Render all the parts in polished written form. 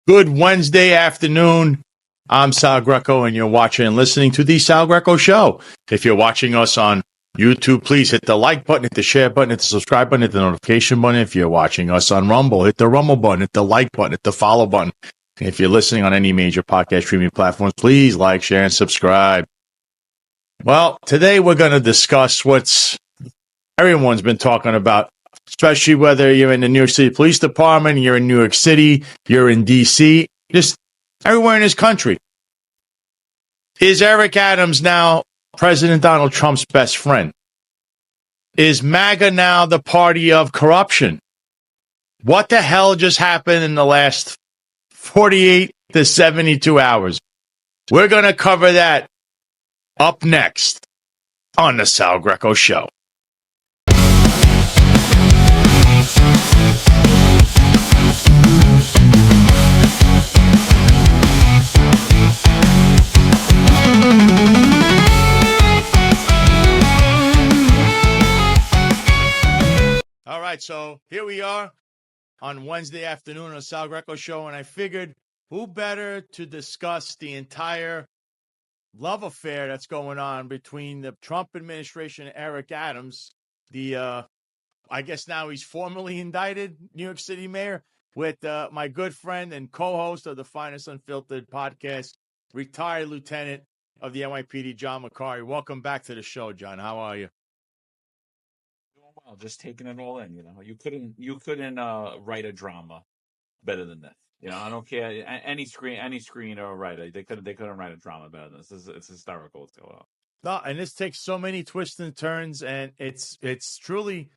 Good Wednesday afternoon. I'm Sal Greco, and you're watching and listening to The Sal Greco Show. If you're watching us on YouTube, please hit the like button, hit the share button, hit the subscribe button, hit the notification button. If you're watching us on Rumble, hit the Rumble button, hit the like button, hit the follow button. And if you're listening on any major podcast streaming platforms, please like, share, and subscribe. Well, today we're going to discuss what's everyone's been talking about, especially whether you're in the New York City Police Department, you're in New York City, you're in D.C., just everywhere in this country. Is Eric Adams now President Donald Trump's best friend? Is MAGA now the party of corruption? What the hell just happened in the last 48 to 72 hours? We're going to cover that up next on the Sal Greco Show. All right, so here we are on Wednesday afternoon on the Sal Greco Show, and I figured who better to discuss the entire love affair that's going on between the Trump administration and Eric Adams, the I guess now he's formally indicted New York City mayor, with my good friend and co-host of the Finest Unfiltered podcast, retired lieutenant of the NYPD, John Macari. Welcome back to the show, John. How are you? Doing well, just taking it all in. You couldn't write a drama better than this. I don't care any screen or writer. They couldn't write a drama better than this. It's hysterical what's going on. No, and this takes so many twists and turns, and it's truly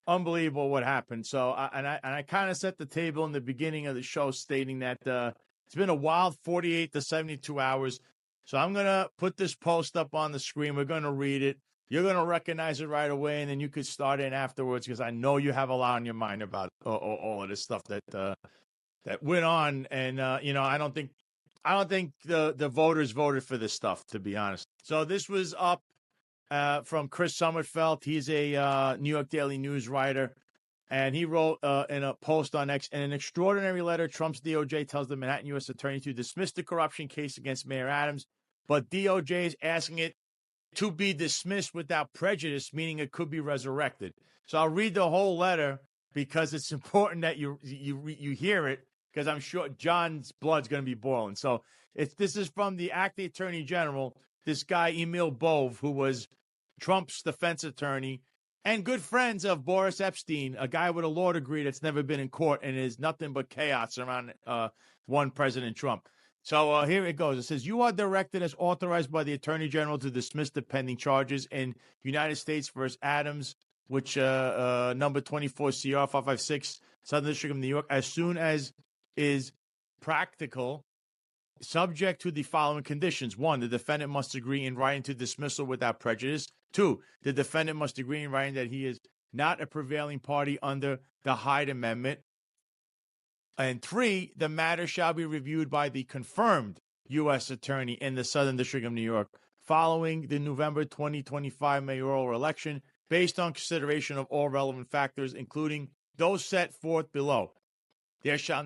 unbelievable what happened. So, I kind of set the table in the beginning of the show, stating that it's been a wild 48 to 72 hours. So I'm gonna put this post up on the screen. We're gonna read it. You're gonna recognize it right away, and then you could start in afterwards, because I know you have a lot on your mind about all of this stuff that went on. And I don't think the voters voted for this stuff, to be honest. So this was up from Chris Sommerfeld. He's a New York Daily News writer, and he wrote in a post on X, in an extraordinary letter, Trump's DOJ tells the Manhattan U.S. attorney to dismiss the corruption case against Mayor Adams, but DOJ is asking it to be dismissed without prejudice, meaning it could be resurrected. So I'll read the whole letter because it's important that you hear it, because I'm sure John's blood's going to be boiling. So this is from the acting attorney general, this guy, Emil Bove, who was Trump's defense attorney and good friends of Boris Epstein, a guy with a law degree that's never been in court and is nothing but chaos around one President Trump. So here it goes. It says, you are directed as authorized by the Attorney General to dismiss the pending charges in United States versus Adams, which number 24 CR 556, Southern District of New York, as soon as is practical, subject to the following conditions. 1, the defendant must agree in writing to dismissal without prejudice. 2, the defendant must agree in writing that he is not a prevailing party under the Hyde Amendment. And 3, the matter shall be reviewed by the confirmed U.S. attorney in the Southern District of New York following the November 2025 mayoral election, based on consideration of all relevant factors, including those set forth below. There shall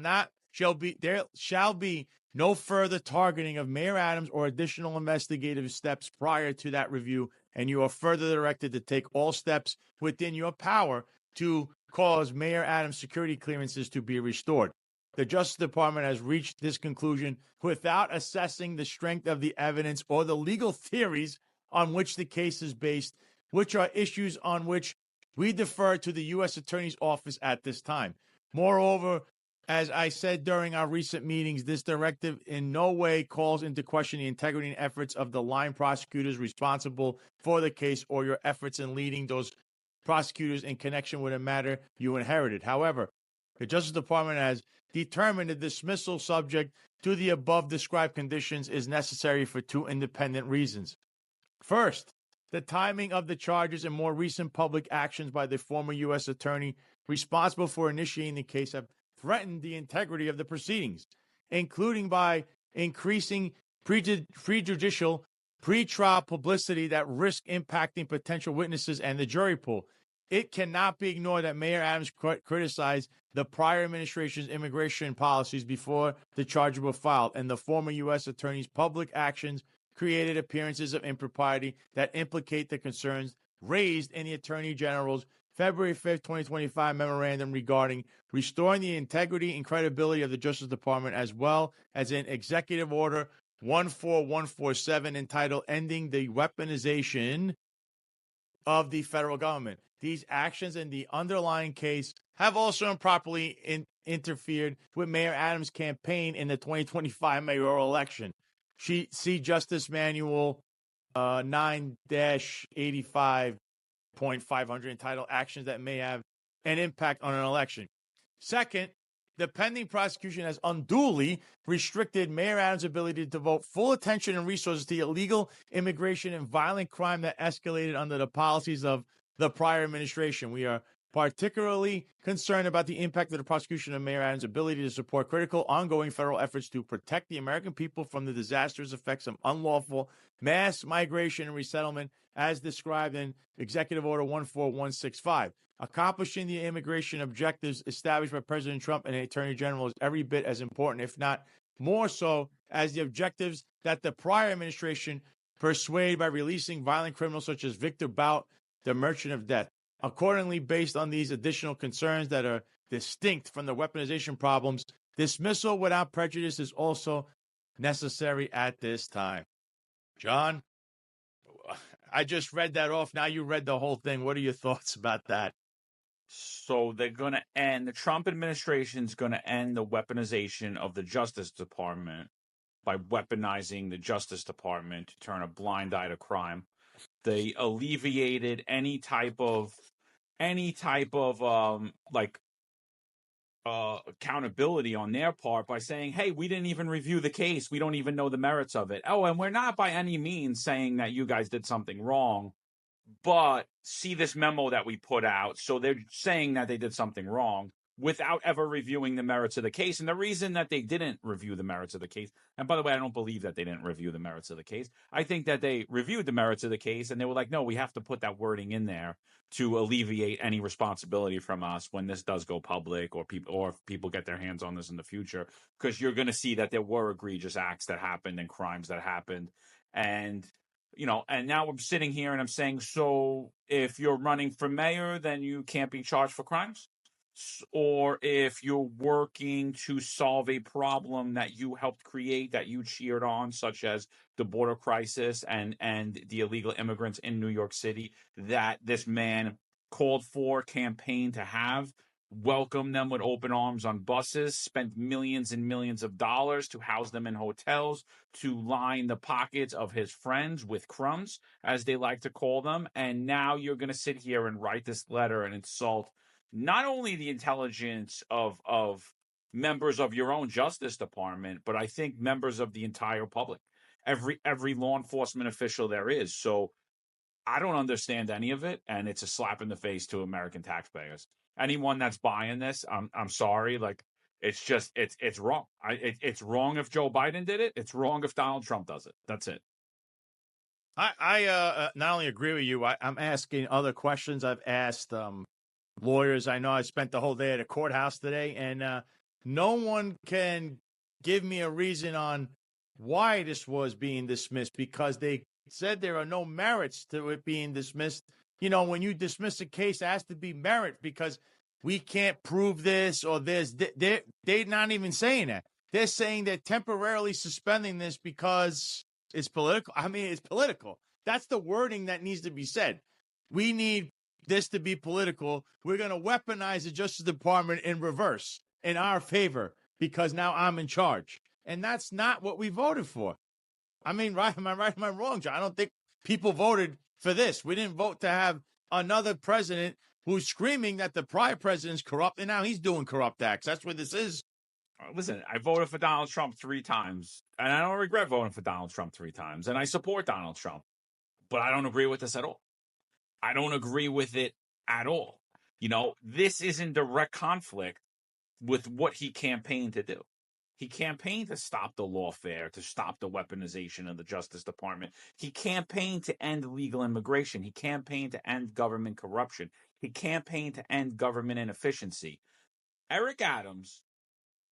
be no further targeting of Mayor Adams or additional investigative steps prior to that review, and you are further directed to take all steps within your power to cause Mayor Adams' security clearances to be restored. The Justice Department has reached this conclusion without assessing the strength of the evidence or the legal theories on which the case is based, which are issues on which we defer to the U.S. Attorney's Office at this time. Moreover, as I said during our recent meetings, this directive in no way calls into question the integrity and efforts of the line prosecutors responsible for the case or your efforts in leading those prosecutors in connection with a matter you inherited. However, the Justice Department has determined the dismissal subject to the above described conditions is necessary for 2 independent reasons. First, the timing of the charges and more recent public actions by the former U.S. attorney responsible for initiating the case have threatened the integrity of the proceedings, including by increasing prejudicial pretrial publicity that risk impacting potential witnesses and the jury pool. it cannot be ignored that Mayor Adams criticized the prior administration's immigration policies before the charges were filed, and the former U.S. attorney's public actions created appearances of impropriety that implicate the concerns raised in the Attorney General's February 5th, 2025 memorandum regarding restoring the integrity and credibility of the Justice Department, as well as in Executive Order 14147 entitled Ending the Weaponization of the Federal Government. These actions in the underlying case have also improperly interfered with Mayor Adams' campaign in the 2025 mayoral election. See Justice Manual 9-85.500 entitled Actions That May Have an Impact on an Election. Second, the pending prosecution has unduly restricted Mayor Adams' ability to devote full attention and resources to illegal immigration and violent crime that escalated under the policies of the prior administration. We are particularly concerned about the impact of the prosecution of Mayor Adams' ability to support critical ongoing federal efforts to protect the American people from the disastrous effects of unlawful mass migration and resettlement as described in Executive Order 14165. Accomplishing the immigration objectives established by President Trump and the Attorney General is every bit as important, if not more so, as the objectives that the prior administration pursued by releasing violent criminals such as Victor Bout, the Merchant of Death. Accordingly, based on these additional concerns that are distinct from the weaponization problems, dismissal without prejudice is also necessary at this time. John, I just read that off. Now you read the whole thing. What are your thoughts about that? So they're going to end, the Trump administration is going to end the weaponization of the Justice Department by weaponizing the Justice Department to turn a blind eye to crime. They alleviated any type of accountability on their part by saying, hey, we didn't even review the case. We don't even know the merits of it. Oh, and we're not by any means saying that you guys did something wrong, but see this memo that we put out. So they're saying that they did something wrong without ever reviewing the merits of the case. And the reason that they didn't review the merits of the case, and by the way, I don't believe that they didn't review the merits of the case. I think that they reviewed the merits of the case and they were like, no, we have to put that wording in there to alleviate any responsibility from us when this does go public or if people get their hands on this in the future, because you're going to see that there were egregious acts that happened and crimes that happened. And and now I'm sitting here and I'm saying, so if you're running for mayor, then you can't be charged for crimes? Or if you're working to solve a problem that you helped create, that you cheered on, such as the border crisis and the illegal immigrants in New York City that this man called for, campaigned to have, welcomed them with open arms on buses, spent millions and millions of dollars to house them in hotels, to line the pockets of his friends with crumbs, as they like to call them. And now you're going to sit here and write this letter and insult not only the intelligence of members of your own Justice Department, but I think members of the entire public, every law enforcement official there is. So I don't understand any of it, and it's a slap in the face to American taxpayers. Anyone that's buying this, I'm sorry. Like, it's just it's wrong. It's wrong if Joe Biden did it. It's wrong if Donald Trump does it. That's it. I not only agree with you, I'm asking other questions. I've asked lawyers. I know I spent the whole day at a courthouse today, and no one can give me a reason on why this was being dismissed, because they said there are no merits to it being dismissed. When you dismiss a case, it has to be merit, because we can't prove this or this. They're not even saying that. They're saying they're temporarily suspending this because it's political. I mean, it's political. That's the wording that needs to be said. We need this to be political. We're going to weaponize the Justice Department in reverse, in our favor, because now I'm in charge. And that's not what we voted for. I mean, right? Am I right? Am I wrong, John? I don't think people voted for this. We didn't vote to have another president who's screaming that the prior president's corrupt, and now he's doing corrupt acts. That's what this is. Listen, I voted for Donald Trump 3 times, and I don't regret voting for Donald Trump 3 times, and I support Donald Trump, but I don't agree with this at all. I don't agree with it at all. This is in direct conflict with what he campaigned to do. He campaigned to stop the lawfare, to stop the weaponization of the Justice Department. He campaigned to end illegal immigration. He campaigned to end government corruption. He campaigned to end government inefficiency. Eric Adams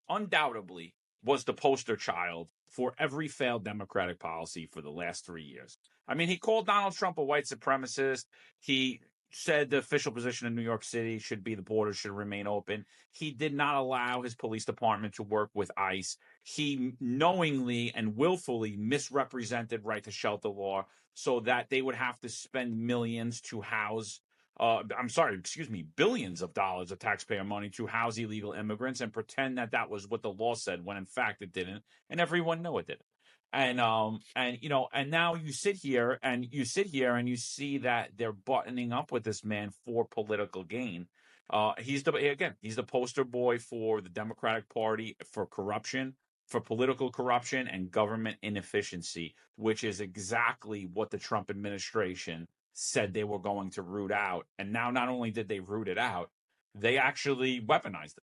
undoubtedly was the poster child for every failed Democratic policy for the last 3 years. I mean, he called Donald Trump a white supremacist. He said the official position in New York City should be the border should remain open. He did not allow his police department to work with ICE. He knowingly and willfully misrepresented right to shelter law so that they would have to spend millions to house billions of dollars of taxpayer money to house illegal immigrants and pretend that that was what the law said when in fact it didn't, and everyone knew it didn't. And now you sit here and you see that they're buttoning up with this man for political gain. He's the poster boy for the Democratic Party for corruption, for political corruption and government inefficiency, which is exactly what the Trump administration said they were going to root out. And now not only did they root it out, they actually weaponized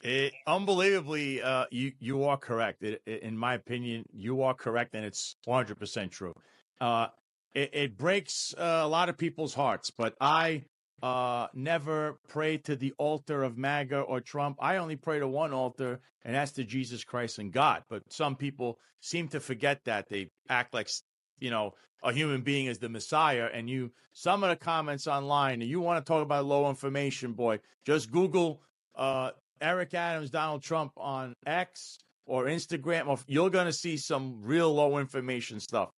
it. Unbelievably, you are correct. In my opinion, you are correct, and it's 100% true. It breaks a lot of people's hearts, but I never pray to the altar of MAGA or Trump. I only pray to one altar, and that's to Jesus Christ and God. But some people seem to forget that. They act like, a human being is the Messiah. And some of the comments online, and you want to talk about low information, boy, just Google Eric Adams, Donald Trump on X or Instagram, or you're going to see some real low information stuff.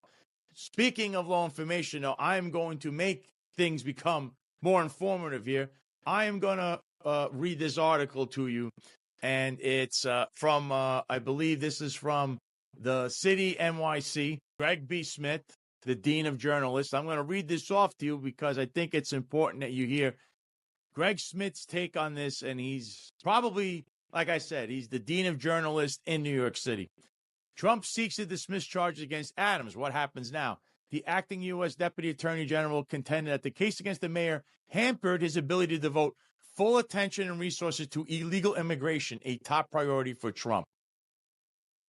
Speaking of low information, now, I'm going to make things become more informative here. I am going to read this article to you, and it's from, I believe this is from the city NYC, Greg B. Smith, the Dean of Journalists. I'm going to read this off to you because I think it's important that you hear Greg Smith's take on this, and he's probably, like I said, he's the Dean of Journalists in New York City. Trump seeks to dismiss charges against Adams. What happens now? The acting U.S. Deputy Attorney General contended that the case against the mayor hampered his ability to devote full attention and resources to illegal immigration, a top priority for Trump.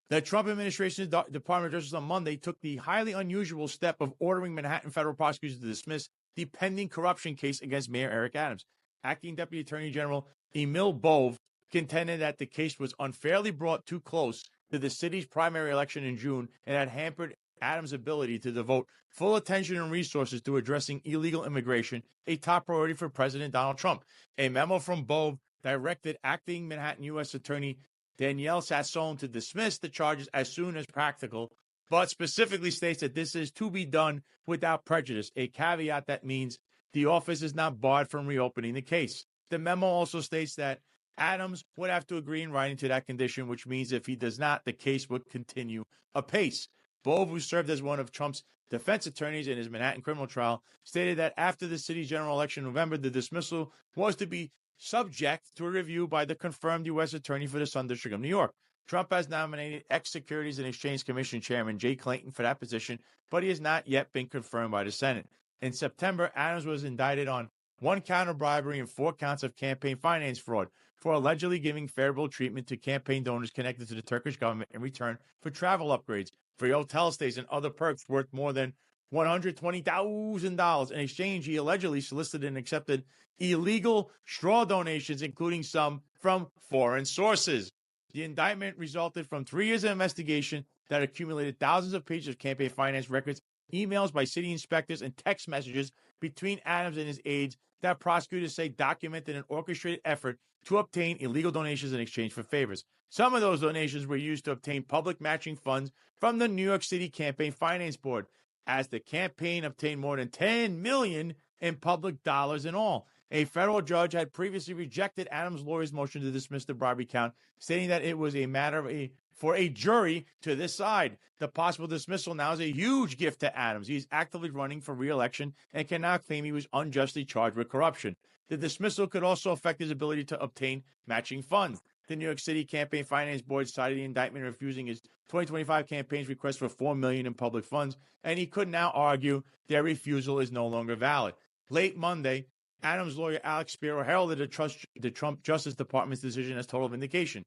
The Trump administration's Department of Justice on Monday took the highly unusual step of ordering Manhattan federal prosecutors to dismiss the pending corruption case against Mayor Eric Adams. Acting Deputy Attorney General Emil Bove contended that the case was unfairly brought too close to the city's primary election in June and had hampered Adams' ability to devote full attention and resources to addressing illegal immigration, a top priority for President Donald Trump. A memo from Bove directed acting Manhattan U.S. Attorney Danielle Sassone to dismiss the charges as soon as practical, but specifically states that this is to be done without prejudice, a caveat that means the office is not barred from reopening the case. The memo also states that Adams would have to agree in writing to that condition, which means if he does not, the case would continue apace. Bove, who served as one of Trump's defense attorneys in his Manhattan criminal trial, stated that after the city's general election in November, the dismissal was to be subject to a review by the confirmed U.S. Attorney for the Southern District of New York. Trump has nominated ex-Securities and Exchange Commission Chairman Jay Clayton for that position, but he has not yet been confirmed by the Senate. In September, Adams was indicted on 1 count of bribery and 4 counts of campaign finance fraud for allegedly giving favorable treatment to campaign donors connected to the Turkish government in return for travel upgrades, free hotel stays, and other perks worth more than $120,000. In exchange, he allegedly solicited and accepted illegal straw donations, including some from foreign sources. The indictment resulted from 3 years of investigation that accumulated thousands of pages of campaign finance records, emails by city inspectors, and text messages between Adams and his aides that prosecutors say documented an orchestrated effort to obtain illegal donations in exchange for favors. Some of those donations were used to obtain public matching funds from the New York City Campaign Finance Board, as the campaign obtained more than $10 million in public dollars in all. A federal judge had previously rejected Adams' lawyer's motion to dismiss the bribery count, stating that it was a matter for a jury to decide. The possible dismissal now is a huge gift to Adams. He is actively running for re-election and can now claim he was unjustly charged with corruption. The dismissal could also affect his ability to obtain matching funds. The New York City Campaign Finance Board cited the indictment refusing his 2025 campaign's request for $4 million in public funds, and he could now argue their refusal is no longer valid. Late Monday, Adams' lawyer Alex Spiro heralded the Trump Justice Department's decision as total vindication.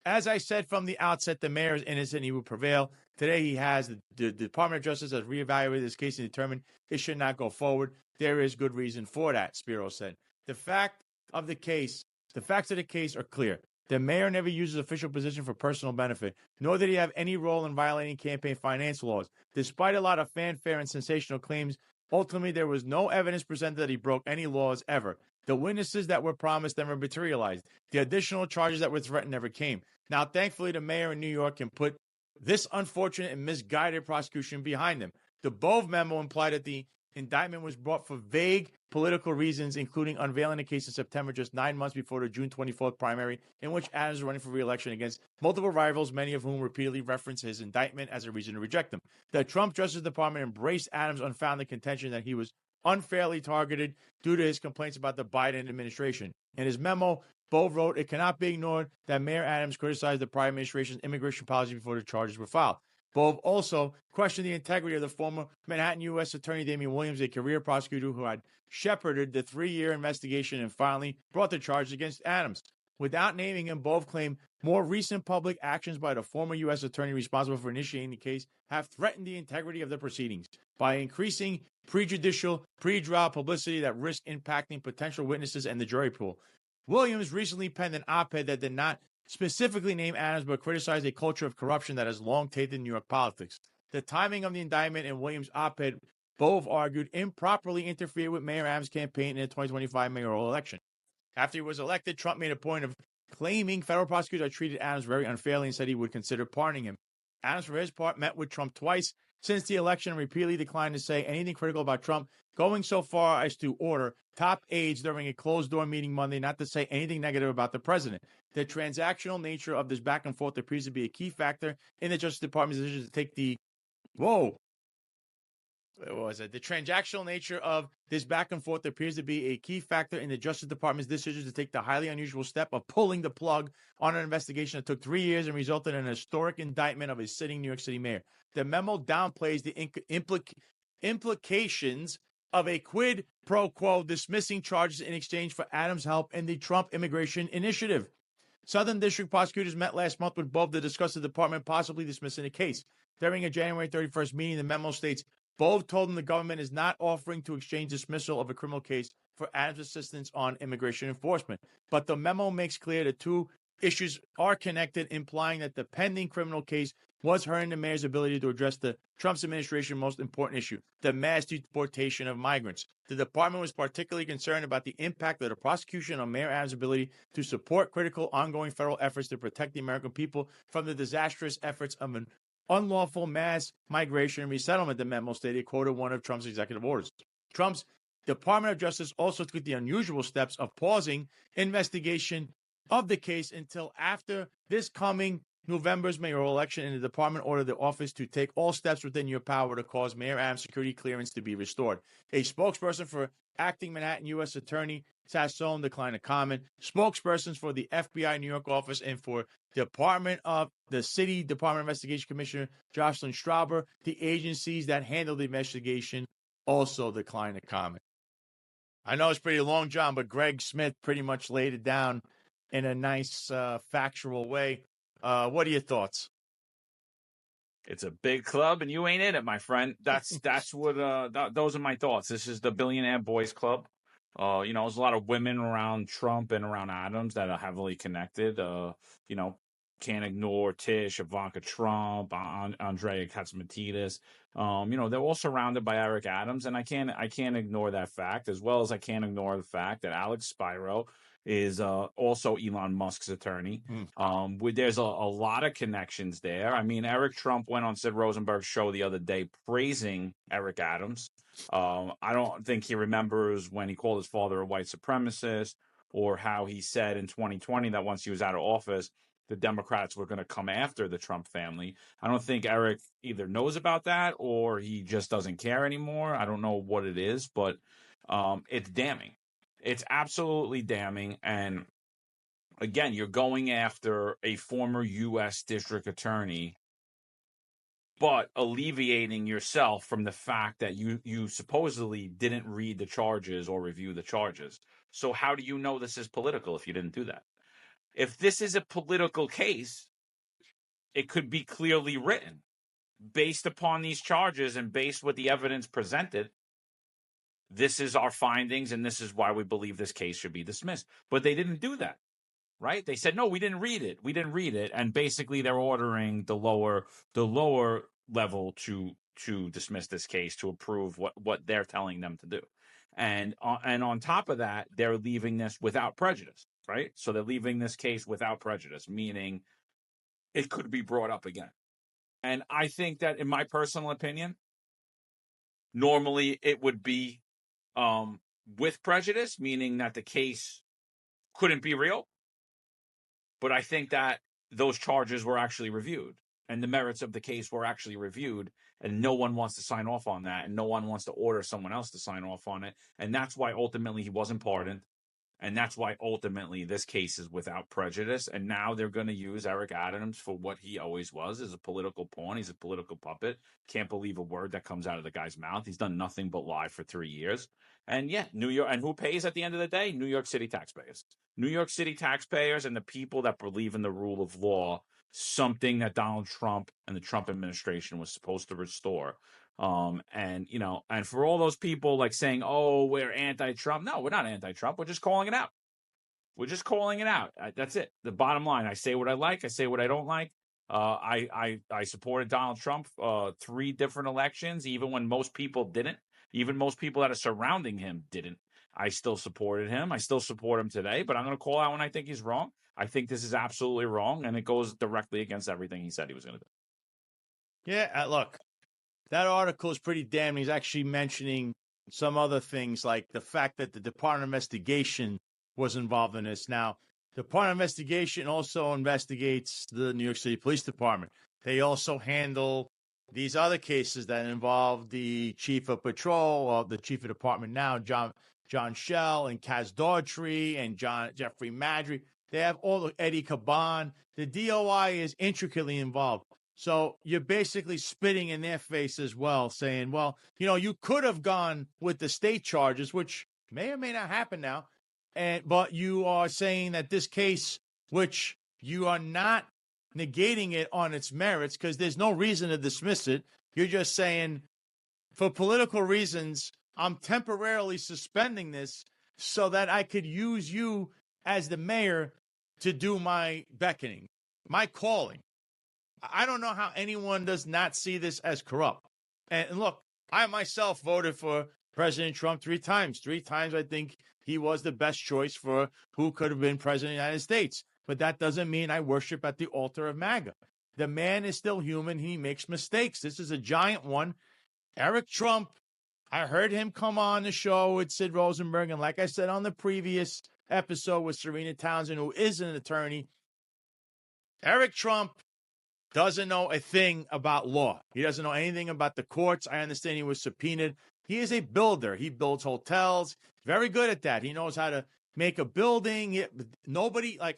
As I said from the outset, the mayor is innocent. He will prevail. Today, he has the Department of Justice has reevaluated this case and determined it should not go forward. There is good reason for that, Spiro said. The facts of the case are clear. The mayor never uses official position for personal benefit, nor did he have any role in violating campaign finance laws. Despite a lot of fanfare and sensational claims, ultimately there was no evidence presented that he broke any laws ever. The witnesses that were promised never materialized. The additional charges that were threatened never came. Now, thankfully, the mayor in New York can put this unfortunate and misguided prosecution behind him. The Bove memo implied that the indictment was brought for vague political reasons, including unveiling the case in September, just 9 months before the June 24th primary, in which Adams was running for re-election against multiple rivals, many of whom repeatedly referenced his indictment as a reason to reject him. The Trump Justice Department embraced Adams' unfounded contention that he was unfairly targeted due to his complaints about the Biden administration. In his memo, Bove wrote, "It cannot be ignored that Mayor Adams criticized the prior administration's immigration policy before the charges were filed." Bove also questioned the integrity of the former Manhattan U.S. Attorney Damian Williams, a career prosecutor who had shepherded the 3-year investigation and finally brought the charges against Adams. Without naming him, Bove claimed more recent public actions by the former U.S. attorney responsible for initiating the case have threatened the integrity of the proceedings by increasing prejudicial, pre-trial publicity that risk impacting potential witnesses and the jury pool. Williams recently penned an op-ed that did not specifically name Adams but criticized a culture of corruption that has long tainted New York politics. The timing of the indictment in Williams' op-ed, Bove argued, improperly interfered with Mayor Adams' campaign in the 2025 mayoral election. After he was elected, Trump made a point of claiming federal prosecutors had treated Adams very unfairly and said he would consider pardoning him. Adams, for his part, met with Trump twice since the election and repeatedly declined to say anything critical about Trump, going so far as to order top aides during a closed-door meeting Monday not to say anything negative about the president. The transactional nature of this back and forth appears to be a key factor in the Justice Department's decision to take the The transactional nature of this back and forth appears to be a key factor in the Justice Department's decision to take the highly unusual step of pulling the plug on an investigation that took 3 years and resulted in an historic indictment of a sitting New York City mayor. The memo downplays the implications of a quid pro quo dismissing charges in exchange for Adams' help in the Trump immigration initiative. Southern District prosecutors met last month with Bove to discuss the department possibly dismissing the case. During a January 31st meeting, the memo states, Bove told them the government is not offering to exchange dismissal of a criminal case for Adams' assistance on immigration enforcement. But the memo makes clear the two issues are connected, implying that the pending criminal case was hurting the mayor's ability to address the Trump's administration's most important issue, the mass deportation of migrants. The department was particularly concerned about the impact of the prosecution on Mayor Adams' ability to support critical ongoing federal efforts to protect the American people from the disastrous efforts of an unlawful mass migration and resettlement, the memo stated, quoted one of Trump's executive orders. Trump's Department of Justice also took the unusual steps of pausing investigation of the case until after this coming November's mayoral election, and the department ordered the office to take all steps within your power to cause Mayor Adams' security clearance to be restored. A spokesperson for acting Manhattan U.S. Attorney Sassone declined to comment. Spokespersons for the FBI New York office and for the City Department Investigation Commissioner Jocelyn Strauber, the agencies that handled the investigation, also declined to comment. I know it's pretty long, John, but Greg Smith pretty much laid it down in a nice factual way. What are your thoughts? It's a big club, and you ain't in it, my friend. That's what. Those are my thoughts. This is the Billionaire Boys Club. There's a lot of women around Trump and around Adams that are heavily connected. Can't ignore Tish, Ivanka Trump, Andrea Katsimatidis. They're all surrounded by Eric Adams, and I can't ignore that fact, as well as I can't ignore the fact that Alex Spiro is also Elon Musk's attorney. There's a lot of connections there. I mean, Eric Trump went on Sid Rosenberg's show the other day praising Eric Adams. I don't think he remembers when he called his father a white supremacist, or how he said in 2020 that once he was out of office, the Democrats were going to come after the Trump family. I don't think Eric either knows about that or he just doesn't care anymore. I don't know what it is, but it's damning. It's absolutely damning. And again, you're going after a former U.S. district attorney, but alleviating yourself from the fact that you supposedly didn't read the charges or review the charges. So how do you know this is political if you didn't do that? If this is a political case, it could be clearly written based upon these charges and based with the evidence presented. This is our findings, and this is why we believe this case should be dismissed. But they didn't do that, right? They said, no, we didn't read it. We didn't read it. And basically they're ordering the lower level to dismiss this case, to approve what they're telling them to do. And on top of that, they're leaving this without prejudice, right? So they're leaving this case without prejudice, meaning it could be brought up again. And I think that, in my personal opinion, normally it would be with prejudice, meaning that the case couldn't be real. But I think that those charges were actually reviewed and the merits of the case were actually reviewed, and no one wants to sign off on that, and no one wants to order someone else to sign off on it. And that's why ultimately he wasn't pardoned. And that's why ultimately this case is without prejudice. And now they're going to use Eric Adams for what he always was, as a political pawn. He's a political puppet. Can't believe a word that comes out of the guy's mouth. He's done nothing but lie for 3 years. And yeah, New York. And who pays at the end of the day? New York City taxpayers. New York City taxpayers and the people that believe in the rule of law, something that Donald Trump and the Trump administration was supposed to restore. And for all those people like saying, oh, we're anti-Trump. No, we're not anti-Trump. We're just calling it out. We're just calling it out. That's it. The bottom line. I say what I like. I say what I don't like. I supported Donald Trump 3 different elections, even when most people didn't. Even most people that are surrounding him didn't. I still supported him. I still support him today, but I'm going to call out when I think he's wrong. I think this is absolutely wrong, and it goes directly against everything he said he was going to do. Yeah, look, that article is pretty damning. He's actually mentioning some other things, like the fact that the Department of Investigation was involved in this. Now, the Department of Investigation also investigates the New York City Police Department. They also handle these other cases that involve the chief of patrol, or the chief of department now, John Shell, and Kaz Daughtry, and Jeffrey Madry. They have all the Eddie Caban. The DOI is intricately involved. So you're basically spitting in their face as well, saying, well, you could have gone with the state charges, which may or may not happen now. But you are saying that this case, which you are not negating it on its merits, because there's no reason to dismiss it. You're just saying, for political reasons, I'm temporarily suspending this so that I could use you as the mayor to do my beckoning, my calling. I don't know how anyone does not see this as corrupt. And look, I myself voted for President Trump 3 times. 3 times I think he was the best choice for who could have been president of the United States. But that doesn't mean I worship at the altar of MAGA. The man is still human. He makes mistakes. This is a giant one. Eric Trump, I heard him come on the show with Sid Rosenberg. And like I said on the previous episode with Serena Townsend, who is an attorney, Eric Trump doesn't know a thing about law. He doesn't know anything about the courts. I understand he was subpoenaed. He is a builder. He builds hotels. Very good at that. He knows how to make a building.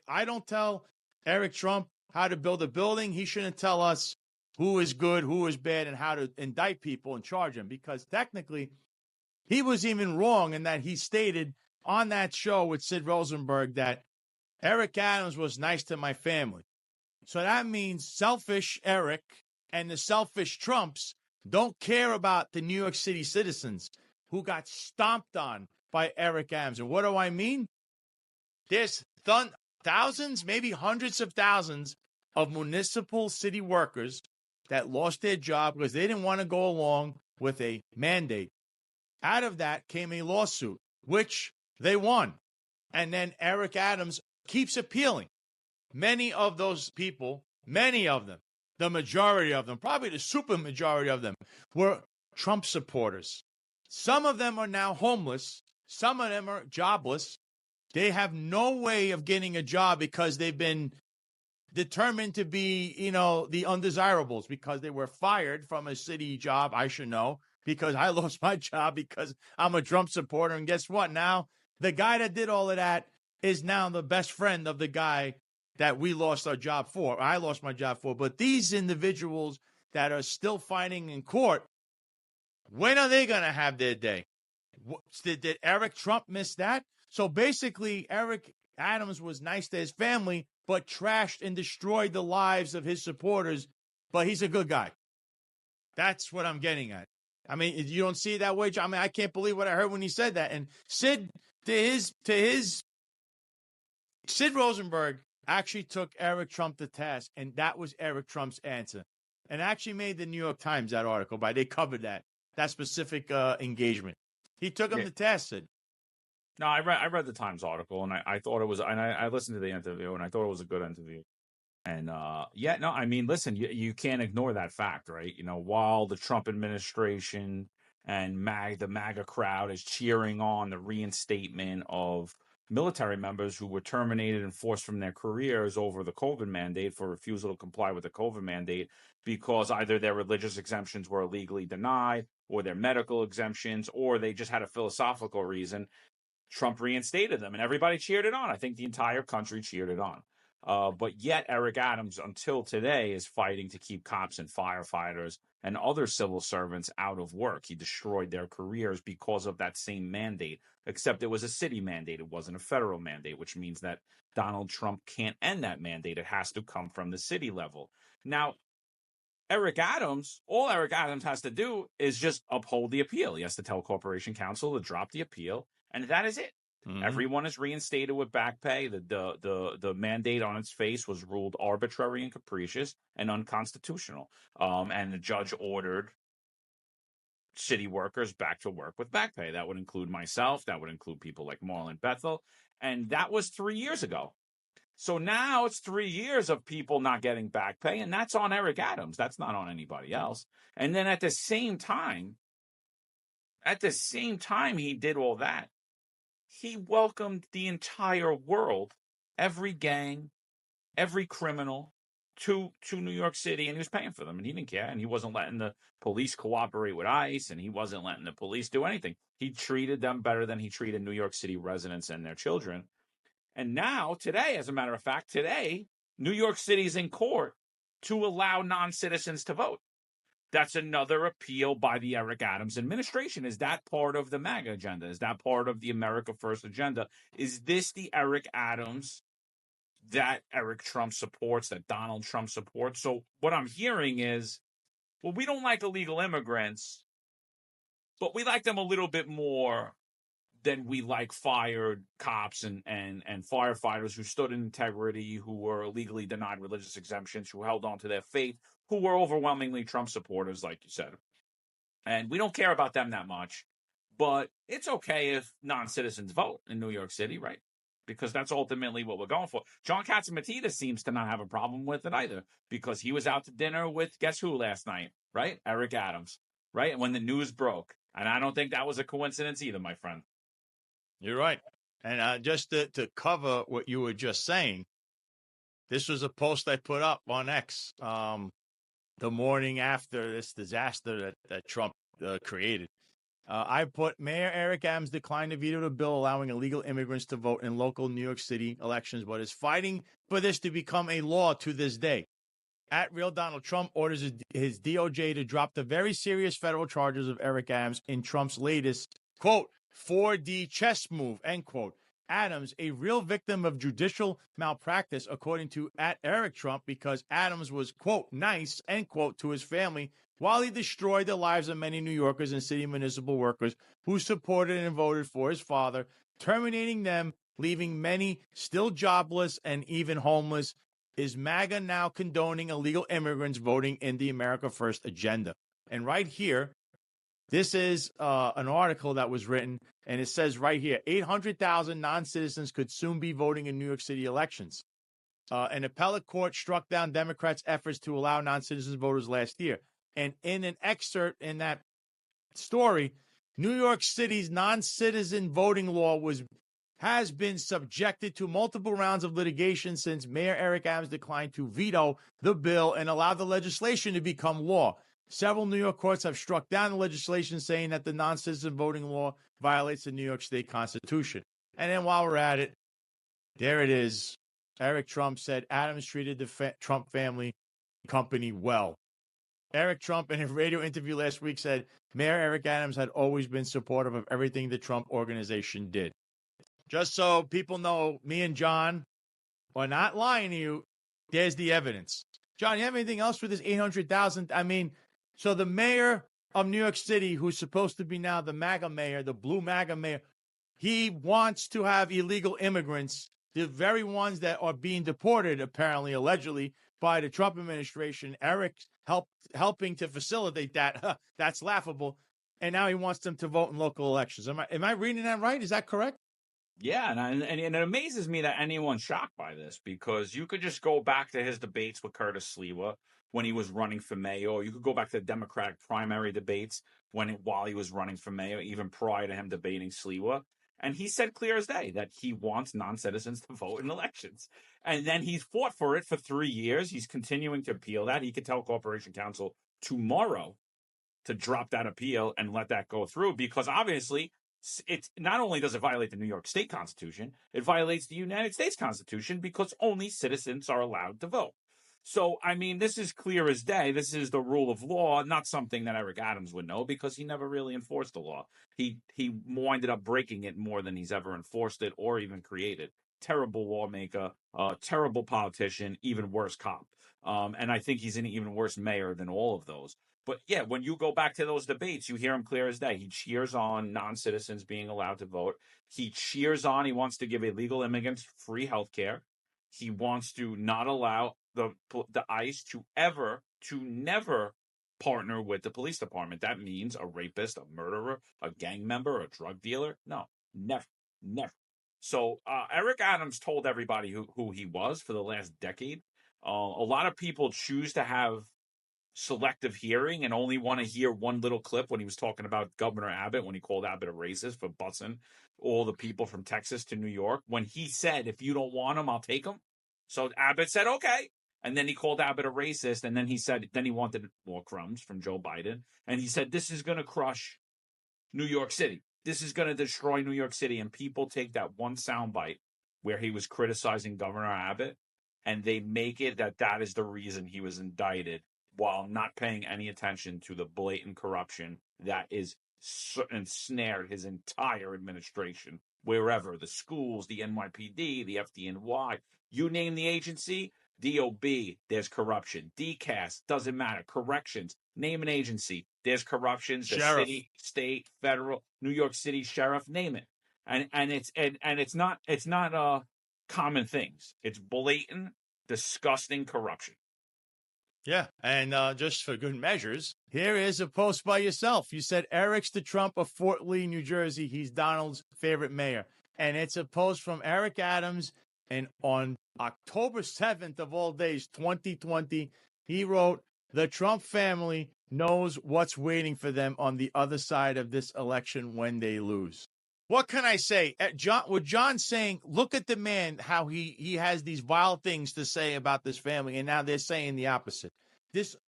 I don't tell Eric Trump how to build a building. He shouldn't tell us who is good, who is bad, and how to indict people and charge them, because technically he was even wrong in that he stated on that show with Sid Rosenberg that Eric Adams was nice to my family. So that means selfish Eric and the selfish Trumps don't care about the New York City citizens who got stomped on by Eric Adams. And what do I mean? There's thousands, maybe hundreds of thousands of municipal city workers that lost their job because they didn't want to go along with a mandate. Out of that came a lawsuit, which they won. And then Eric Adams keeps appealing. Many of those people, many of them, the majority of them, probably the super majority of them, were Trump supporters. Some of them are now homeless. Some of them are jobless. They have no way of getting a job because they've been determined to be, the undesirables, because they were fired from a city job. I should know, because I lost my job because I'm a Trump supporter. And guess what? Now, the guy that did all of that is now the best friend of the guy that we lost our job for. I lost my job for. But these individuals that are still fighting in court, when are they going to have their day? Did Eric Trump miss that? So basically, Eric Adams was nice to his family, but trashed and destroyed the lives of his supporters. But he's a good guy. That's what I'm getting at. I mean, you don't see it that way, John. I mean, I can't believe what I heard when he said that. And Sid Rosenberg actually took Eric Trump to task, and that was Eric Trump's answer. And actually made the New York Times that article, they covered that specific engagement. He took him to task, Sid. No, I read the Times article, and I thought it was, and I listened to the interview, and I thought it was a good interview. And I mean, listen, you can't ignore that fact, right? You know, while the Trump administration and the MAGA crowd is cheering on the reinstatement of military members who were terminated and forced from their careers over the COVID mandate for refusal to comply with the COVID mandate because either their religious exemptions were illegally denied or their medical exemptions, or they just had a philosophical reason, Trump reinstated them and everybody cheered it on. I think the entire country cheered it on. But yet Eric Adams, until today, is fighting to keep cops and firefighters and other civil servants out of work. He destroyed their careers because of that same mandate, except it was a city mandate. It wasn't a federal mandate, which means that Donald Trump can't end that mandate. It has to come from the city level. Now, all Eric Adams has to do is just uphold the appeal. He has to tell Corporation Counsel to drop the appeal, and that is it. Mm-hmm. Everyone is reinstated with back pay. The mandate on its face was ruled arbitrary and capricious and unconstitutional. And the judge ordered city workers back to work with back pay. That would include myself. That would include people like Marlon Bethel. And that was 3 years ago. So now it's 3 years of people not getting back pay, and that's on Eric Adams. That's not on anybody else. And then at the same time he did all that, he welcomed the entire world, every gang, every criminal to New York City, and he was paying for them, and he didn't care, and he wasn't letting the police cooperate with ICE, and he wasn't letting the police do anything. He treated them better than he treated New York City residents and their children. And now, today, as a matter of fact, New York City is in court to allow non-citizens to vote. That's another appeal by the Eric Adams administration. Is that part of the MAGA agenda? Is that part of the America First agenda? Is this the Eric Adams that Eric Trump supports, that Donald Trump supports? So what I'm hearing is, well, we don't like illegal immigrants, but we like them a little bit more than we like fired cops and firefighters who stood in integrity, who were legally denied religious exemptions, who held on to their faith, who were overwhelmingly Trump supporters, like you said. And we don't care about them that much, but it's okay if non-citizens vote in New York City, right? Because that's ultimately what we're going for. John Catsimatidis seems to not have a problem with it either, because he was out to dinner with, guess who last night, right? Eric Adams, right? And when the news broke. And I don't think that was a coincidence either, my friend. You're right. And just to cover what you were just saying, this was a post I put up on X the morning after this disaster that Trump created. I put, Mayor Eric Adams declined to veto the bill allowing illegal immigrants to vote in local New York City elections, but is fighting for this to become a law to this day. At Real Donald Trump orders his DOJ to drop the very serious federal charges of Eric Adams in Trump's latest, quote, 4D chess move, end quote. Adams, a real victim of judicial malpractice, according to at Eric Trump, because Adams was, quote, nice, end quote, to his family, while he destroyed the lives of many New Yorkers and city municipal workers who supported and voted for his father, terminating them, leaving many still jobless and even homeless. Is MAGA now condoning illegal immigrants voting in the America First agenda? And right here, this is an article that was written, and it says right here, 800,000 non-citizens could soon be voting in New York City elections. An appellate court struck down Democrats' efforts to allow non-citizen voters last year. And in an excerpt in that story, New York City's non-citizen voting law has been subjected to multiple rounds of litigation since Mayor Eric Adams declined to veto the bill and allow the legislation to become law. Several New York courts have struck down the legislation, saying that the non-citizen voting law violates the New York State Constitution. And then while we're at it, there it is. Eric Trump said Adams treated the Trump family company well. Eric Trump, in a radio interview last week, said Mayor Eric Adams had always been supportive of everything the Trump organization did. Just so people know, me and John are not lying to you. There's the evidence. John, you have anything else for this 800,000? I mean, so the mayor of New York City, who's supposed to be now the MAGA mayor, the blue MAGA mayor, he wants to have illegal immigrants, the very ones that are being deported, apparently, allegedly, by the Trump administration. Eric helping to facilitate that. That's laughable. And now he wants them to vote in local elections. Am I reading that right? Is that correct? Yeah, and it amazes me that anyone's shocked by this, because you could just go back to his debates with Curtis Sliwa when he was running for mayor, or you could go back to the Democratic primary debates while he was running for mayor, even prior to him debating Sliwa. And he said clear as day that he wants non-citizens to vote in elections. And then he's fought for it for 3 years. He's continuing to appeal that. He could tell Corporation Counsel tomorrow to drop that appeal and let that go through, because obviously it's not only does it violate the New York State Constitution, it violates the United States Constitution, because only citizens are allowed to vote. So, I mean, this is clear as day. This is the rule of law, not something that Eric Adams would know, because he never really enforced the law. He winded up breaking it more than he's ever enforced it or even created. Terrible lawmaker, terrible politician, even worse cop. And I think he's an even worse mayor than all of those. But yeah, when you go back to those debates, you hear him clear as day. He cheers on non-citizens being allowed to vote. He cheers on, he wants to give illegal immigrants free health care. He wants to not allow the ICE to never partner with the police department. That means a rapist, a murderer, a gang member, a drug dealer. No, never. So Eric Adams told everybody who he was for the last decade. A lot of people choose to have selective hearing and only want to hear one little clip when he was talking about Governor Abbott, when he called Abbott a racist for busing all the people from Texas to New York, when he said, if you don't want them, I'll take them. So Abbott said, okay. And then he called Abbott a racist. And then he said, then he wanted more crumbs from Joe Biden. And he said, this is going to crush New York City. This is going to destroy New York City. And people take that one soundbite where he was criticizing Governor Abbott, and they make it that is the reason he was indicted, while not paying any attention to the blatant corruption that is ensnared his entire administration, wherever, the schools, the NYPD, the FDNY, you name the agency, DOB, there's corruption. DCAS, doesn't matter. Corrections, name an agency, there's corruption. The Sheriff. city, state, federal, New York City sheriff, name it. And it's not common things. It's blatant, disgusting corruption. Yeah, and just for good measures, here is a post by yourself. You said Eric's the Trump of Fort Lee, New Jersey. He's Donald's favorite mayor. And it's a post from Eric Adams. And on October 7th of all days, 2020, he wrote, the Trump family knows what's waiting for them on the other side of this election when they lose. What can I say? John saying, look at the man, how he has these vile things to say about this family, and now they're saying the opposite.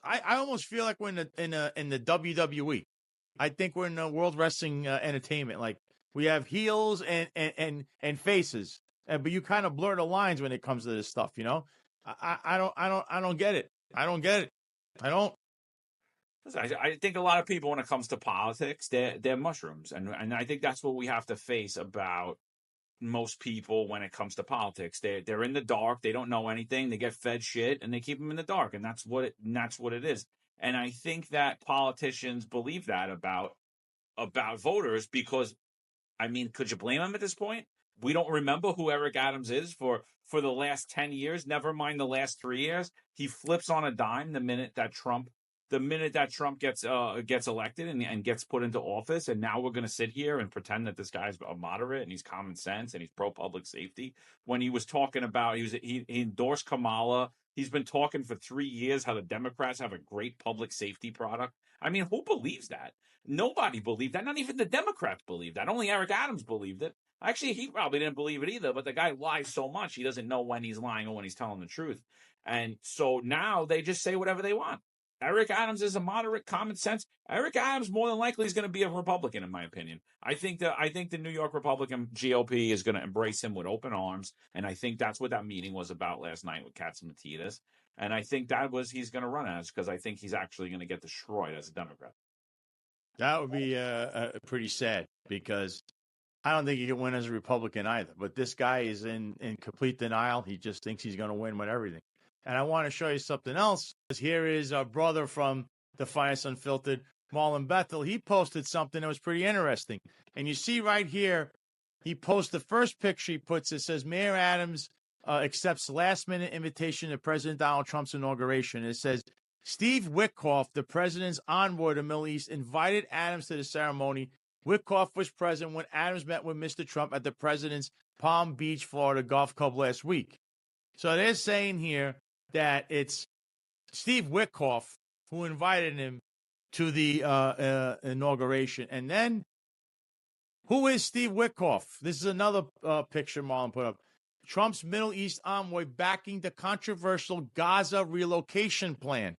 I almost feel like we're in the WWE. I think we're in the World Wrestling Entertainment. Like, we have heels and faces, but you kind of blur the lines when it comes to this stuff. You know, I don't get it. I don't get it. I don't. I think a lot of people, when it comes to politics, they're mushrooms, and I think that's what we have to face about most people when it comes to politics. They're in the dark. They don't know anything. They get fed shit, and they keep them in the dark, and that's what it is. And I think that politicians believe that about voters, because, I mean, could you blame them at this point? We don't remember who Eric Adams is for the last 10 years. Never mind the last 3 years. He flips on a dime the minute that Trump gets elected and gets put into office, and now we're going to sit here and pretend that this guy's a moderate and he's common sense and he's pro public safety. When he was talking about, he endorsed Kamala. He's been talking for 3 years how the Democrats have a great public safety product. I mean, who believes that? Nobody believed that. Not even the Democrats believed that. Only Eric Adams believed it. Actually, he probably didn't believe it either, but the guy lies so much, he doesn't know when he's lying or when he's telling the truth. And so now they just say whatever they want. Eric Adams is a moderate, common sense. Eric Adams more than likely is going to be a Republican, in my opinion. I think the New York Republican GOP is going to embrace him with open arms, and I think that's what that meeting was about last night with Katzimatidis. And I think he's going to run as, because I think he's actually going to get destroyed as a Democrat. That would be pretty sad, because I don't think he can win as a Republican either. But this guy is in complete denial. He just thinks he's going to win with everything. And I want to show you something else. Here is our brother from the Finest Unfiltered, Marlon Bethel. He posted something that was pretty interesting. And you see right here, he posts the first picture he puts. It says, Mayor Adams accepts last-minute invitation to President Donald Trump's inauguration. It says, Steve Witkoff, the president's envoy to the Middle East, invited Adams to the ceremony. Witkoff was present when Adams met with Mr. Trump at the president's Palm Beach, Florida golf club last week. So they're saying here that it's Steve Witkoff who invited him to the inauguration. And then, who is Steve Witkoff? This is another picture Marlon put up. Trump's Middle East envoy backing the controversial Gaza relocation plan.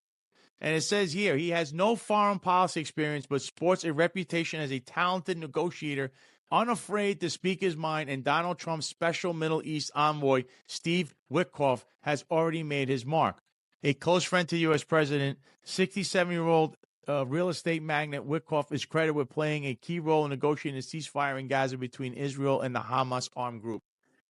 And it says here, he has no foreign policy experience, but sports a reputation as a talented negotiator, unafraid to speak his mind, and Donald Trump's special Middle East envoy, Steve Witkoff, has already made his mark. A close friend to the U.S. president, 67-year-old real estate magnate Witkoff is credited with playing a key role in negotiating a ceasefire in Gaza between Israel and the Hamas armed group.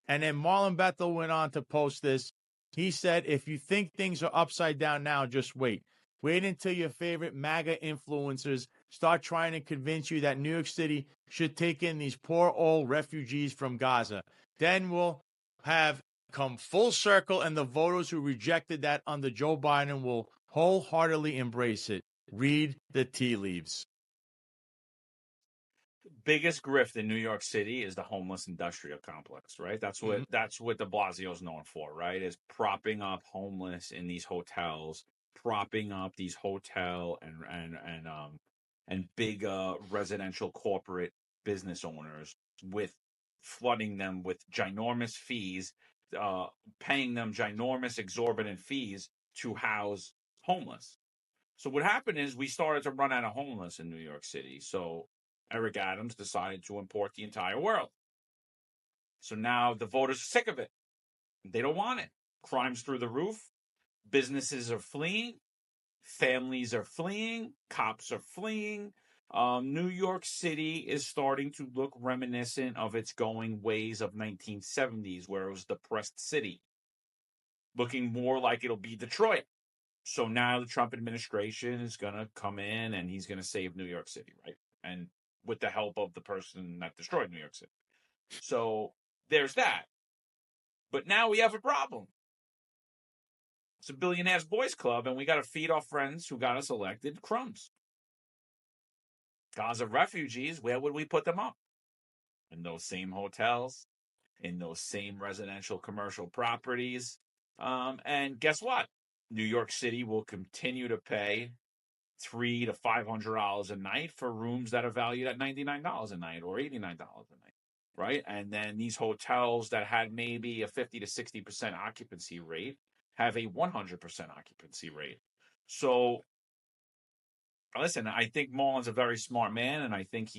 And then Marlon Bethel went on to post this. He said, if you think things are upside down now, just wait. Wait until your favorite MAGA influencers start trying to convince you that New York City should take in these poor old refugees from Gaza. Then we'll have come full circle, and the voters who rejected that under Joe Biden will wholeheartedly embrace it. Read the tea leaves. Biggest grift in New York City is the homeless industrial complex, right? That's what de Blasio is known for, right? Is propping up homeless in these hotels, propping up these hotel and big residential corporate business owners with flooding them with ginormous fees, paying them ginormous exorbitant fees to house homeless. So what happened is we started to run out of homeless in New York City. So Eric Adams decided to import the entire world. So now the voters are sick of it. They don't want it. Crime's through the roof. Businesses are fleeing. Families are fleeing. Cops are fleeing. New York City is starting to look reminiscent of its going ways of 1970s, where it was a depressed city, looking more like it'll be Detroit. So now the Trump administration is going to come in and he's going to save New York City, right? And with the help of the person that destroyed New York City. So there's that. But now we have a problem. It's a billionaire's boys club, and we got to feed our friends who got us elected crumbs. Gaza refugees, where would we put them up? In those same hotels, in those same residential commercial properties. And guess what? New York City will continue to pay $300 to $500 a night for rooms that are valued at $99 a night or $89 a night, right? And then these hotels that had maybe a 50 to 60% occupancy rate have a 100% occupancy rate. So, listen, I think Marlon's a very smart man, and I think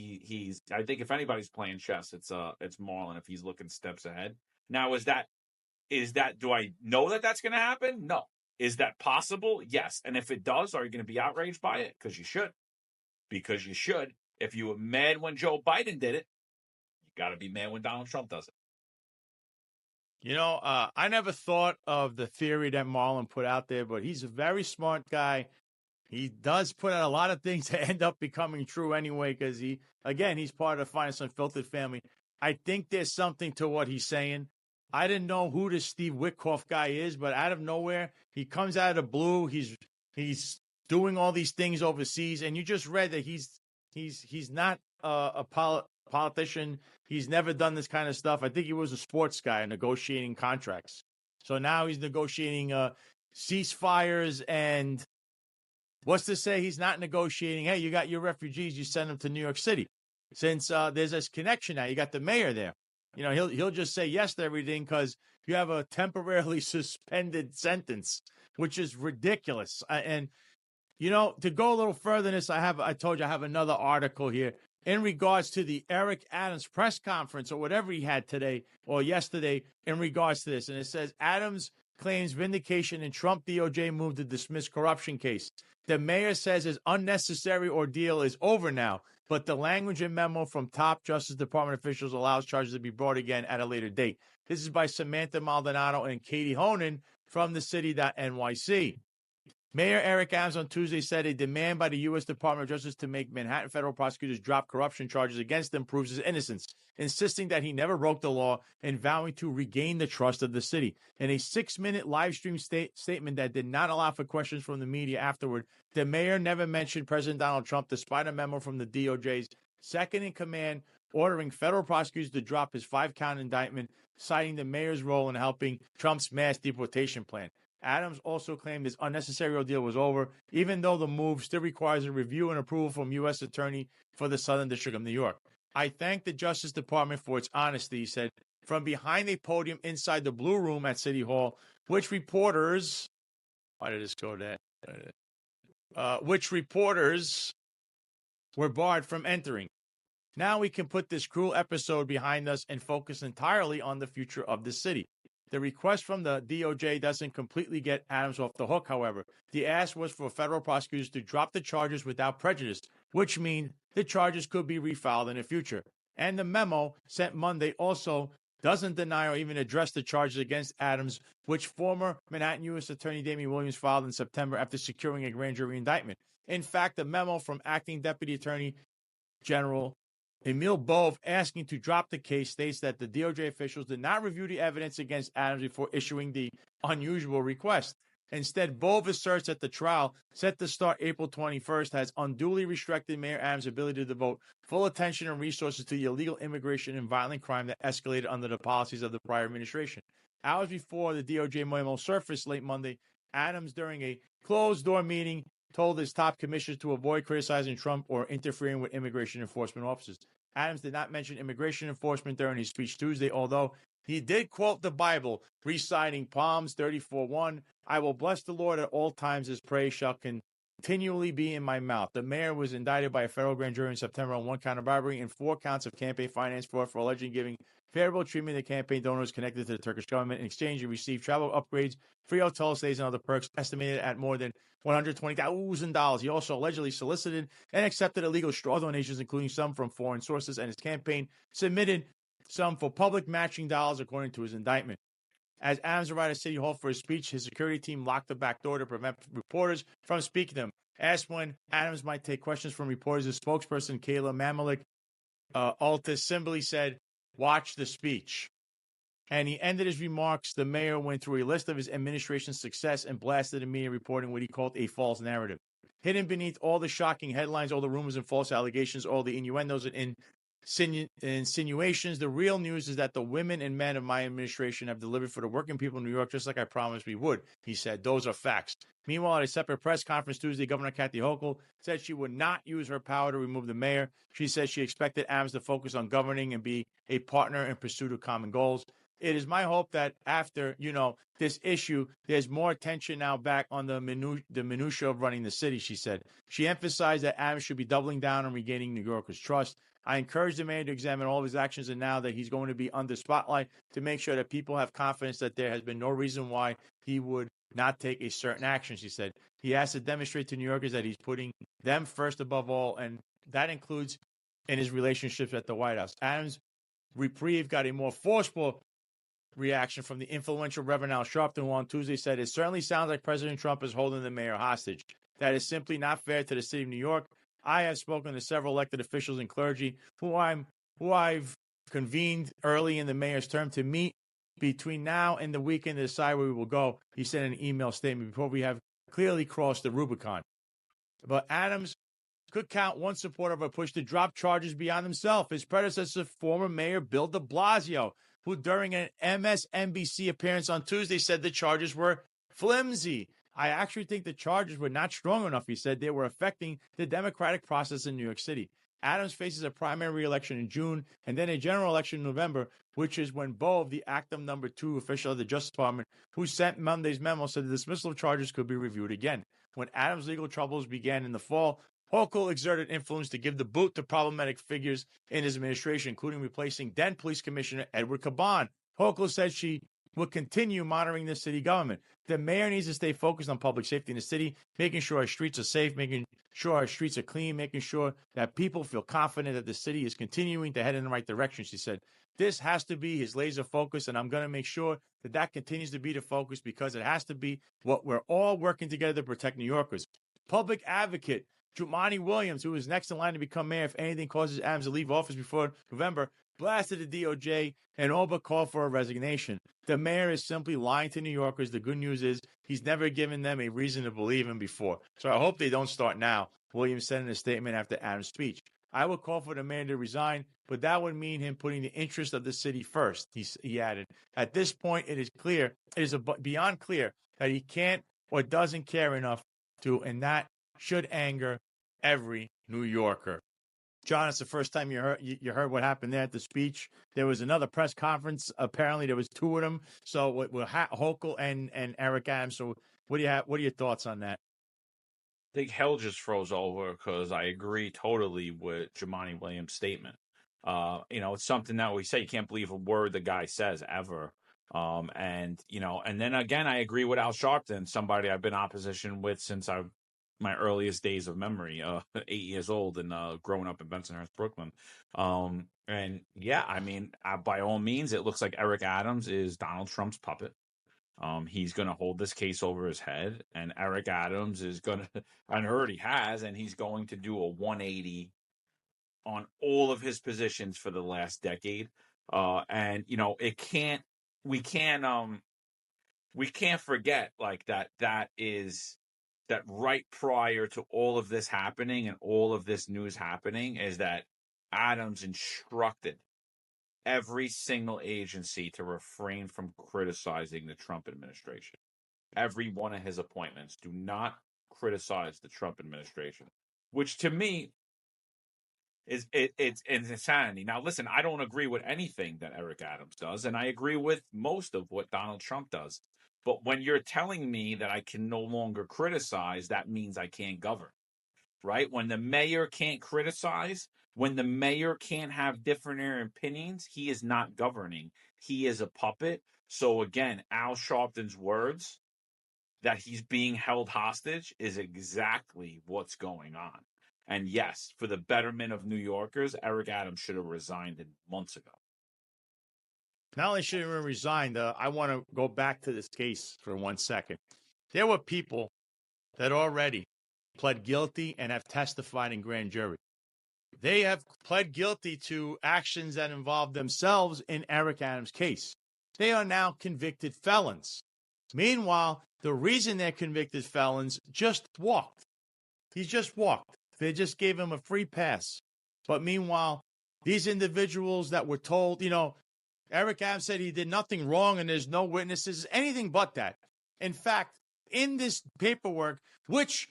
I think if anybody's playing chess, it's Marlon if he's looking steps ahead. Now, is that do I know that that's going to happen? No. Is that possible? Yes. And if it does, are you going to be outraged by it? Because you should. Because you should. If you were mad when Joe Biden did it, you got to be mad when Donald Trump does it. You know, I never thought of the theory that Marlon put out there, but he's a very smart guy. He does put out a lot of things that end up becoming true anyway, because he's part of the Finest Unfiltered family. I think there's something to what he's saying. I didn't know who this Steve Witkoff guy is, but out of nowhere, he comes out of the blue. He's doing all these things overseas, and you just read that he's not a politician. He's never done this kind of stuff. I think he was a sports guy negotiating contracts. So now he's negotiating ceasefires, and what's to say he's not negotiating, hey, you got your refugees, you send them to New York City. Since there's this connection now, you got the mayor there. You know, he'll just say yes to everything because you have a temporarily suspended sentence, which is ridiculous. And, you know, to go a little further in this, I told you I have another article here in regards to the Eric Adams press conference or whatever he had today or yesterday in regards to this. And it says Adams claims vindication in Trump DOJ move to dismiss corruption case. The mayor says his unnecessary ordeal is over now, but the language and memo from top Justice Department officials allows charges to be brought again at a later date. This is by Samantha Maldonado and Katie Honan from the city.nyc. Mayor Eric Adams on Tuesday said a demand by the U.S. Department of Justice to make Manhattan federal prosecutors drop corruption charges against him proves his innocence, insisting that he never broke the law and vowing to regain the trust of the city. In a 6-minute live stream statement that did not allow for questions from the media afterward, the mayor never mentioned President Donald Trump, despite a memo from the DOJ's second-in-command ordering federal prosecutors to drop his 5-count indictment, citing the mayor's role in helping Trump's mass deportation plan. Adams also claimed his unnecessary ordeal was over, even though the move still requires a review and approval from U.S. Attorney for the Southern District of New York. I thank the Justice Department for its honesty, he said, from behind a podium inside the Blue Room at City Hall, which reporters were barred from entering. Now we can put this cruel episode behind us and focus entirely on the future of the city. The request from the DOJ doesn't completely get Adams off the hook, however. The ask was for federal prosecutors to drop the charges without prejudice, which means the charges could be refiled in the future. And the memo sent Monday also doesn't deny or even address the charges against Adams, which former Manhattan U.S. Attorney Damian Williams filed in September after securing a grand jury indictment. In fact, the memo from Acting Deputy Attorney General Emil Bove asking to drop the case states that the DOJ officials did not review the evidence against Adams before issuing the unusual request. Instead, Bove asserts that the trial, set to start April 21st, has unduly restricted Mayor Adams' ability to devote full attention and resources to the illegal immigration and violent crime that escalated under the policies of the prior administration. Hours before the DOJ memo surfaced late Monday, Adams, during a closed-door meeting, told his top commissioners to avoid criticizing Trump or interfering with immigration enforcement officers. Adams did not mention immigration enforcement during his speech Tuesday, although he did quote the Bible, reciting Psalms 34:1, I will bless the Lord at all times, his praise shall continually be in my mouth. The mayor was indicted by a federal grand jury in September on 1 count of robbery and 4 counts of campaign finance fraud for allegedly giving favorable treatment to campaign donors connected to the Turkish government. In exchange, he received travel upgrades, free hotel stays, and other perks estimated at more than $120,000. He also allegedly solicited and accepted illegal straw donations, including some from foreign sources, and his campaign submitted some for public matching dollars, according to his indictment. As Adams arrived at City Hall for his speech, his security team locked the back door to prevent reporters from speaking to him. Asked when Adams might take questions from reporters, his spokesperson, Kayla Mamalik Altis, simply said, watch the speech. And he ended his remarks. The mayor went through a list of his administration's success and blasted the media reporting what he called a false narrative. Hidden beneath all the shocking headlines, all the rumors and false allegations, all the innuendos and insinuations, the real news is that the women and men of my administration have delivered for the working people in New York just like I promised we would, he said. Those are facts. Meanwhile, at a separate press conference Tuesday, Governor Kathy Hochul said she would not use her power to remove the mayor. She said she expected Adams to focus on governing and be a partner in pursuit of common goals. It is my hope that after, this issue, there's more attention now back on the minutia of running the city, she said. She emphasized that Adams should be doubling down on regaining New Yorkers' trust. I encourage the mayor to examine all of his actions, and now that he's going to be under spotlight, to make sure that people have confidence that there has been no reason why he would not take a certain action, she said. He has to demonstrate to New Yorkers that he's putting them first above all, and that includes in his relationships at the White House. Adams' reprieve got a more forceful reaction from the influential Reverend Al Sharpton, who on Tuesday said, it certainly sounds like President Trump is holding the mayor hostage. That is simply not fair to the city of New York. I have spoken to several elected officials and clergy who I've convened early in the mayor's term to meet between now and the weekend to decide where we will go, he said in an email statement, before we have clearly crossed the Rubicon. But Adams could count one supporter of a push to drop charges beyond himself. His predecessor, former Mayor Bill de Blasio, who during an MSNBC appearance on Tuesday said the charges were flimsy. I actually think the charges were not strong enough, he said. They were affecting the democratic process in New York City. Adams faces a primary re-election in June and then a general election in November, which is when Bove, the acting number 2 official of the Justice Department, who sent Monday's memo, said the dismissal of charges could be reviewed again. When Adams' legal troubles began in the fall, Hochul exerted influence to give the boot to problematic figures in his administration, including replacing then Police Commissioner Edward Caban. Hochul said she will continue monitoring the city government. The mayor needs to stay focused on public safety in the city, making sure our streets are safe, making sure our streets are clean, making sure that people feel confident that the city is continuing to head in the right direction, she said. This has to be his laser focus, and I'm going to make sure that that continues to be the focus because it has to be what we're all working together to protect New Yorkers. Public advocate Jumaane Williams, who is next in line to become mayor if anything causes Adams to leave office before November, blasted the DOJ and all but called for a resignation. The mayor is simply lying to New Yorkers. The good news is he's never given them a reason to believe him before. So I hope they don't start now, Williams said in a statement after Adams' speech. I would call for the mayor to resign, but that would mean him putting the interest of the city first, he added. At this point, it is beyond clear that he can't or doesn't care enough to, and that should anger every New Yorker. John, it's the first time you heard what happened there at the speech. There was another press conference. Apparently, there was two of them. So with Hochul and Eric Adams. So what do you have? What are your thoughts on that? I think hell just froze over because I agree totally with Jumaane Williams' statement. It's something that we say you can't believe a word the guy says ever. And then again, I agree with Al Sharpton, somebody I've been opposition with since my earliest days of memory, 8 years old and growing up in Bensonhurst, Brooklyn. And yeah, I mean, by all means, it looks like Eric Adams is Donald Trump's puppet. He's going to hold this case over his head, and Eric Adams is going to, and already has, and he's going to do a 180 on all of his positions for the last decade. We can't forget like that is that right prior to all of this happening and all of this news happening is that Adams instructed every single agency to refrain from criticizing the Trump administration. Every one of his appointments, do not criticize the Trump administration, which to me it's insanity. Now, listen, I don't agree with anything that Eric Adams does, and I agree with most of what Donald Trump does. But when you're telling me that I can no longer criticize, that means I can't govern, right? When the mayor can't criticize, when the mayor can't have different opinions, he is not governing. He is a puppet. So again, Al Sharpton's words that he's being held hostage is exactly what's going on. And yes, for the betterment of New Yorkers, Eric Adams should have resigned months ago. Not only should he have resigned, I want to go back to this case for 1 second. There were people that already pled guilty and have testified in grand jury. They have pled guilty to actions that involve themselves in Eric Adams' case. They are now convicted felons. Meanwhile, the reason they're convicted felons just walked. He just walked. They just gave him a free pass. But meanwhile, these individuals that were told, Eric Adams said he did nothing wrong and there's no witnesses, anything but that. In fact, in this paperwork, which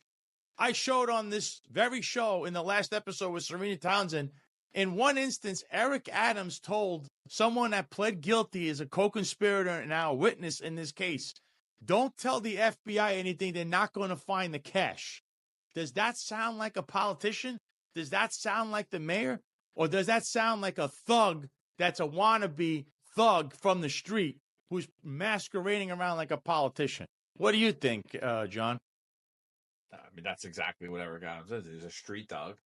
I showed on this very show in the last episode with Serena Townsend, in one instance, Eric Adams told someone that pled guilty as a co-conspirator and now a witness in this case, don't tell the FBI anything, they're not going to find the cash. Does that sound like a politician? Does that sound like the mayor? Or does that sound like a thug that's a wannabe thug from the street who's masquerading around like a politician? What do you think, John? I mean, that's exactly what Eric Adams is. He's a street thug.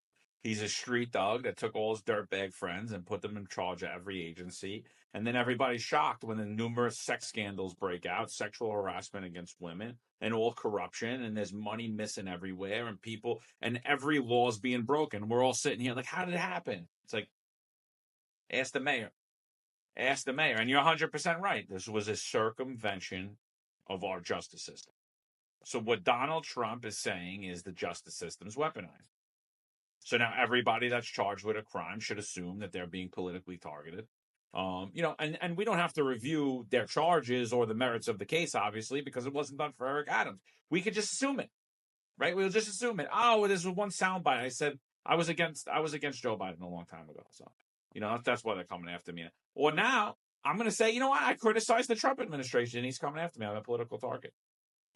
He's a street thug that took all his dirtbag friends and put them in charge of every agency. And then everybody's shocked when the numerous sex scandals break out, sexual harassment against women, and all corruption, and there's money missing everywhere, and people, and every law is being broken. We're all sitting here like, how did it happen? It's like, ask the mayor. Ask the mayor. And you're 100% right. This was a circumvention of our justice system. So what Donald Trump is saying is the justice system is weaponized. So now everybody that's charged with a crime should assume that they're being politically targeted. And we don't have to review their charges or the merits of the case, obviously, because it wasn't done for Eric Adams. We could just assume it, right? We'll just assume it. Oh, this was one soundbite. I said I was against Joe Biden a long time ago. So, that's why they're coming after me. Or now I'm going to say, I criticized the Trump administration. He's coming after me. I'm a political target.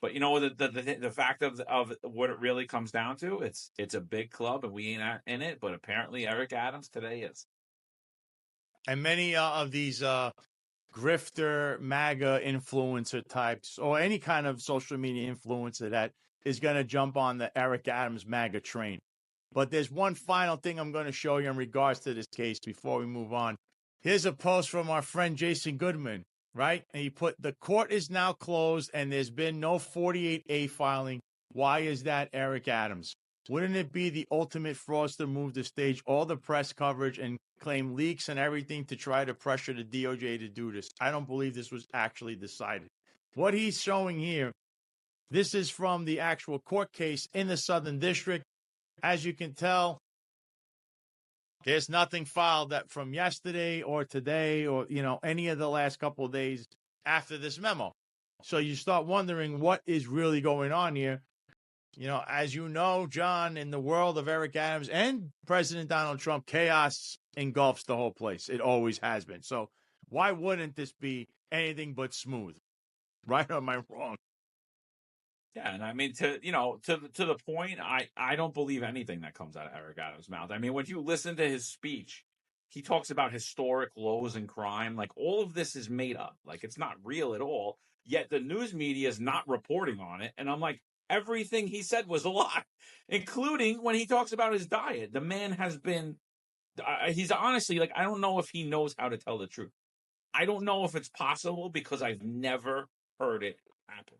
But the fact of what it really comes down to, it's a big club and we ain't in it. But apparently Eric Adams today is. And many of these grifter, MAGA influencer types, or any kind of social media influencer that is going to jump on the Eric Adams MAGA train. But there's one final thing I'm going to show you in regards to this case before we move on. Here's a post from our friend Jason Goodman, right? And he put, the court is now closed and there's been no 48A filing. Why is that, Eric Adams? Wouldn't it be the ultimate fraudster move to stage all the press coverage and claim leaks and everything to try to pressure the DOJ to do this? I don't believe this was actually decided. What he's showing here, this is from the actual court case in the Southern District. As you can tell, there's nothing filed that from yesterday or today or, any of the last couple of days after this memo. So you start wondering what is really going on here. As you know, John, in the world of Eric Adams and President Donald Trump, chaos engulfs the whole place. It always has been. So why wouldn't this be anything but smooth? Right or am I wrong? Yeah, and I mean, to the point, I don't believe anything that comes out of Eric Adams' mouth. I mean, when you listen to his speech, he talks about historic lows in crime. Like, all of this is made up. Like, it's not real at all. Yet the news media is not reporting on it. And I'm like, everything he said was a lie, including when he talks about his diet. The man has been, he's honestly, like, I don't know if he knows how to tell the truth. I don't know if it's possible because I've never heard it happen.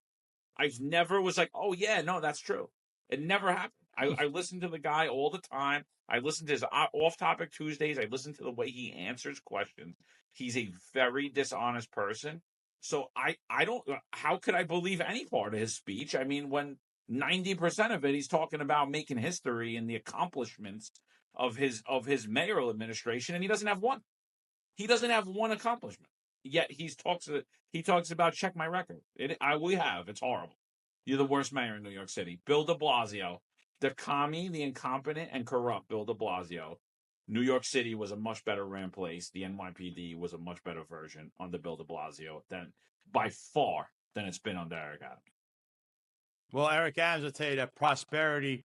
I've never was like, oh, yeah, no, that's true. It never happened. I listen to the guy all the time. I listen to his off-topic Tuesdays. I listen to the way he answers questions. He's a very dishonest person. So I don't, how could I believe any part of his speech? I mean, when 90% of it, he's talking about making history and the accomplishments of his mayoral administration, and he doesn't have one. He doesn't have one accomplishment. Yet he talks about check my record. We have. It's horrible. You're the worst mayor in New York City. Bill de Blasio, the commie, the incompetent, and corrupt Bill de Blasio. New York City was a much better ran place. The NYPD was a much better version under Bill de Blasio by far than it's been under Eric Adams. Well, Eric Adams will tell you that prosperity,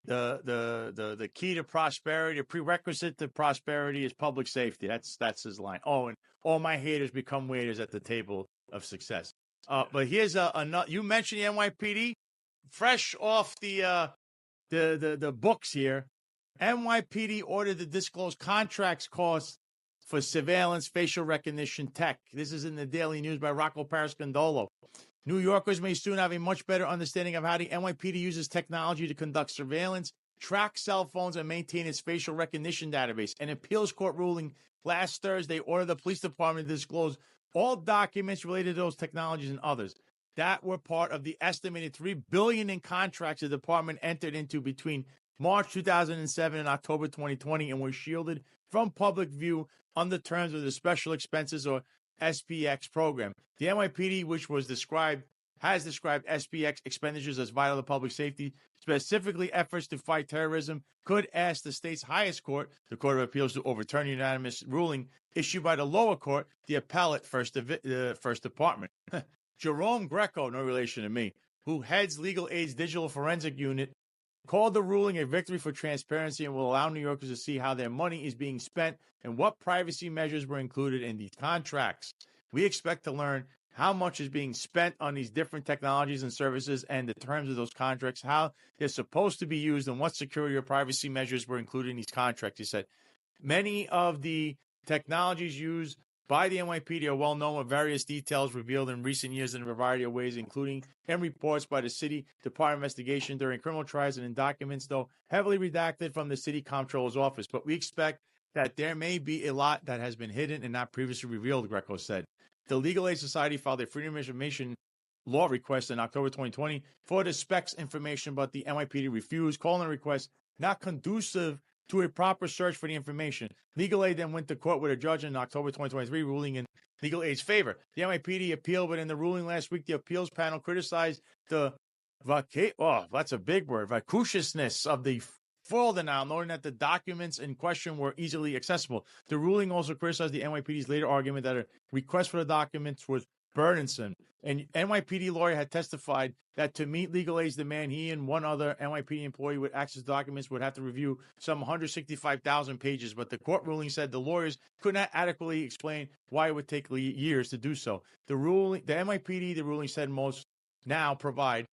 the key to prosperity, a prerequisite to prosperity is public safety. That's his line. Oh, and all my haters become waiters at the table of success. But here's another. You mentioned the NYPD, fresh off the books here. NYPD ordered to disclose contracts costs for surveillance facial recognition tech. This is in the Daily News by Rocco Parascandolo. New Yorkers may soon have a much better understanding of how the NYPD uses technology to conduct surveillance, track cell phones, and maintain its facial recognition database. An appeals court ruling last Thursday ordered the police department to disclose all documents related to those technologies and others that were part of the estimated $3 billion in contracts the department entered into between March 2007 and October 2020 and were shielded from public view under terms of the Special Expenses or SPX program. The NYPD, which has described SPX expenditures as vital to public safety, specifically efforts to fight terrorism, could ask the state's highest court, the Court of Appeals, to overturn a unanimous ruling issued by the lower court, the appellate first department. Jerome Greco, no relation to me, who heads Legal Aid's digital forensic unit, called the ruling a victory for transparency and will allow New Yorkers to see how their money is being spent and what privacy measures were included in these contracts. We expect to learn how much is being spent on these different technologies and services and the terms of those contracts, how they're supposed to be used, and what security or privacy measures were included in these contracts. He said, many of the technologies used by the NYPD are well known, with various details revealed in recent years in a variety of ways, including in reports by the City Department investigation during criminal trials and in documents, though heavily redacted from the City Comptroller's office. But we expect that there may be a lot that has been hidden and not previously revealed, Greco said. The Legal Aid Society filed a Freedom of Information law request in October 2020 for the specs information, but the NYPD refused, calling the request not conducive to a proper search for the information. Legal Aid then went to court with a judge in October 2023, ruling in Legal Aid's favor. The NYPD appealed, but in the ruling last week, the appeals panel criticized the that's a big word, viciousness of the full denial, noting that the documents in question were easily accessible. The ruling also criticized the NYPD's later argument that a request for the documents was burdensome. And NYPD lawyer had testified that to meet legal aid's demand, he and one other NYPD employee with access documents would have to review some 165,000 pages. But the court ruling said the lawyers could not adequately explain why it would take years to do so. The ruling said most now provide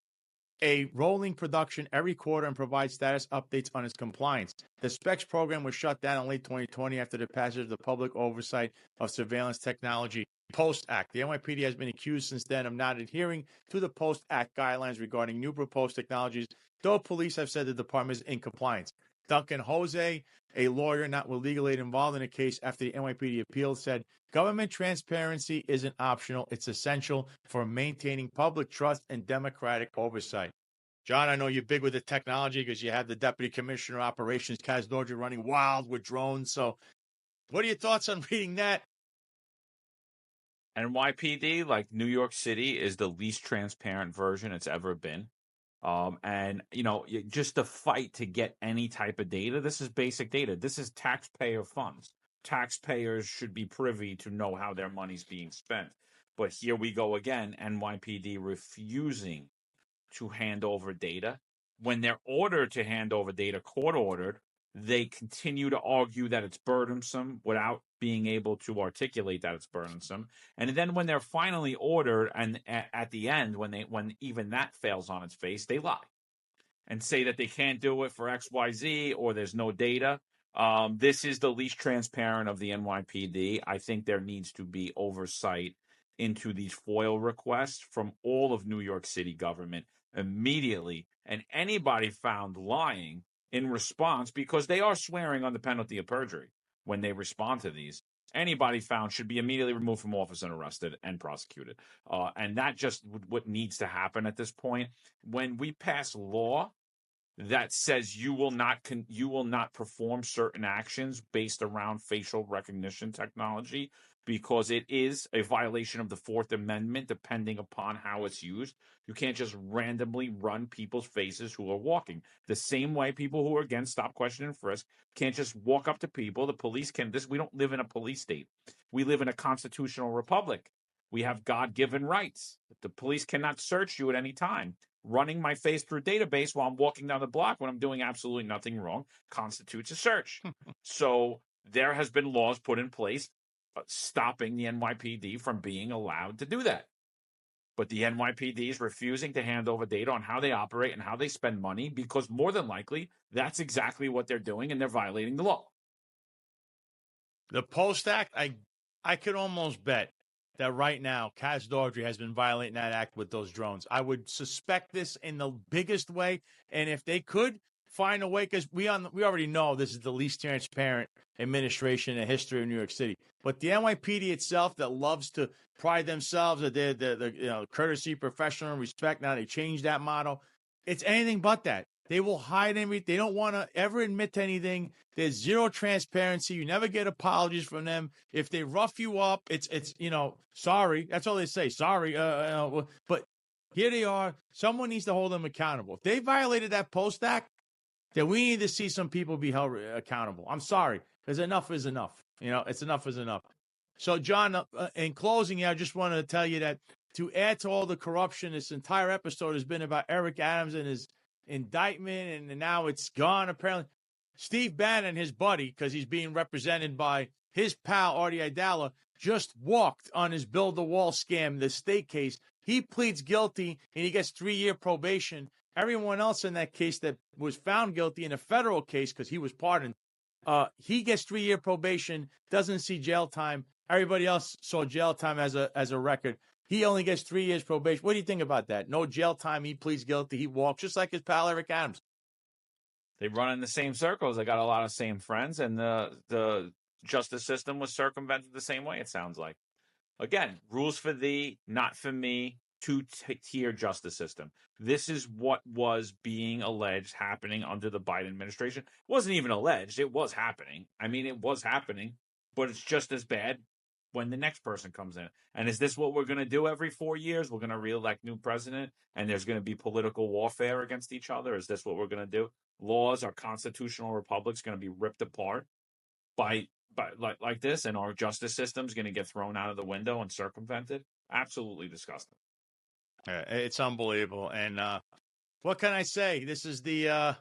a rolling production every quarter and provide status updates on its compliance. The SPECS program was shut down in late 2020 after the passage of the Public Oversight of Surveillance Technology Post Act. The NYPD has been accused since then of not adhering to the Post Act guidelines regarding new proposed technologies, though police have said the department is in compliance. Duncan Jose, a lawyer not with legal aid involved in a case after the NYPD appeal, said government transparency isn't optional. It's essential for maintaining public trust and democratic oversight. John, I know you're big with the technology because you have the Deputy Commissioner of Operations, Kaz Dodger, running wild with drones. So what are your thoughts on reading that? NYPD, like New York City, is the least transparent version it's ever been. And, just the fight to get any type of data, this is basic data. This is taxpayer funds. Taxpayers should be privy to know how their money's being spent. But here we go again, NYPD refusing to hand over data. When they're ordered to hand over data, court ordered, they continue to argue that it's burdensome without being able to articulate that it's burdensome. And then when they're finally ordered, and at the end, when even that fails on its face, they lie and say that they can't do it for XYZ or there's no data. This is the least transparent of the NYPD. I think there needs to be oversight into these FOIL requests from all of New York City government immediately. And anybody found lying in response, because they are swearing on the penalty of perjury when they respond to these, anybody found should be immediately removed from office and arrested and prosecuted. And that just what needs to happen at this point. When we pass law that says you will not perform certain actions based around facial recognition technology because it is a violation of the Fourth Amendment, depending upon how it's used. You can't just randomly run people's faces who are walking. The same way people who are against stop, question, and frisk can't just walk up to people. The police can. We don't live in a police state. We live in a constitutional republic. We have God-given rights. The police cannot search you at any time. Running my face through a database while I'm walking down the block when I'm doing absolutely nothing wrong constitutes a search. So there has been laws put in place stopping the NYPD from being allowed to do that. But the NYPD is refusing to hand over data on how they operate and how they spend money because more than likely that's exactly what they're doing and they're violating the law. The Post Act, I could almost bet that right now Kaz Dodry has been violating that act with those drones. I would suspect this in the biggest way. And if they could find a way, because we already know this is the least transparent administration in the history of New York City. But the NYPD itself that loves to pride themselves that they're the courtesy, professional, and respect. Now they changed that motto. It's anything but that. They will hide everything. They don't want to ever admit to anything. There's zero transparency. You never get apologies from them. If they rough you up, it's sorry. That's all they say. Sorry. But here they are. Someone needs to hold them accountable. If they violated that Post Act, then we need to see some people be held accountable. I'm sorry, because enough is enough. It's enough is enough. So, John, in closing, I just wanted to tell you that to add to all the corruption, this entire episode has been about Eric Adams and his indictment, and now it's gone, apparently. Steve Bannon, his buddy, because he's being represented by his pal, Artie Idala, just walked on his build-the-wall scam, the state case. He pleads guilty, and he gets 3-year probation. Everyone else in that case that was found guilty in a federal case, because he was pardoned, he gets 3-year probation, doesn't see jail time. Everybody else saw jail time as a record. He only gets 3 years probation. What do you think about that? No jail time. He pleads guilty. He walks just like his pal Eric Adams. They run in the same circles. They got a lot of same friends, and the justice system was circumvented the same way, it sounds like. Again, rules for thee, not for me, two-tier justice system. This is what was being alleged happening under the Biden administration. It wasn't even alleged. It was happening. I mean, it was happening, but it's just as bad when the next person comes in. And is this what we're going to do every 4 years? We're going to reelect new president, and there's going to be political warfare against each other? Is this what we're going to do? Laws, our constitutional republic's going to be ripped apart by like this, and our justice system's going to get thrown out of the window and circumvented? Absolutely disgusting. It's unbelievable. And what can I say? This is the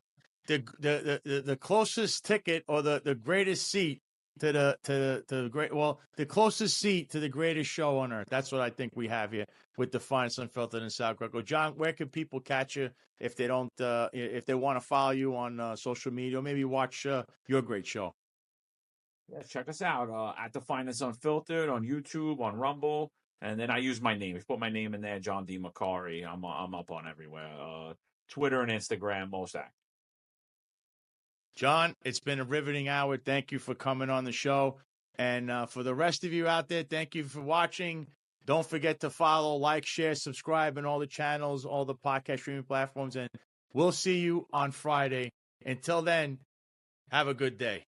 closest ticket or the greatest seat to the closest seat to the greatest show on earth. That's what I think we have here with the Finest Unfiltered and Sal Greco. John, where can people catch you if they don't if they want to follow you on social media or maybe watch your great show? Yeah, check us out at the Finest Unfiltered on YouTube, on Rumble, and then I use my name. If you put my name in there, John D. Macari. I'm up on everywhere. Twitter and Instagram, most active. John, it's been a riveting hour. Thank you for coming on the show. And for the rest of you out there, thank you for watching. Don't forget to follow, like, share, subscribe on all the channels, all the podcast streaming platforms. And we'll see you on Friday. Until then, have a good day.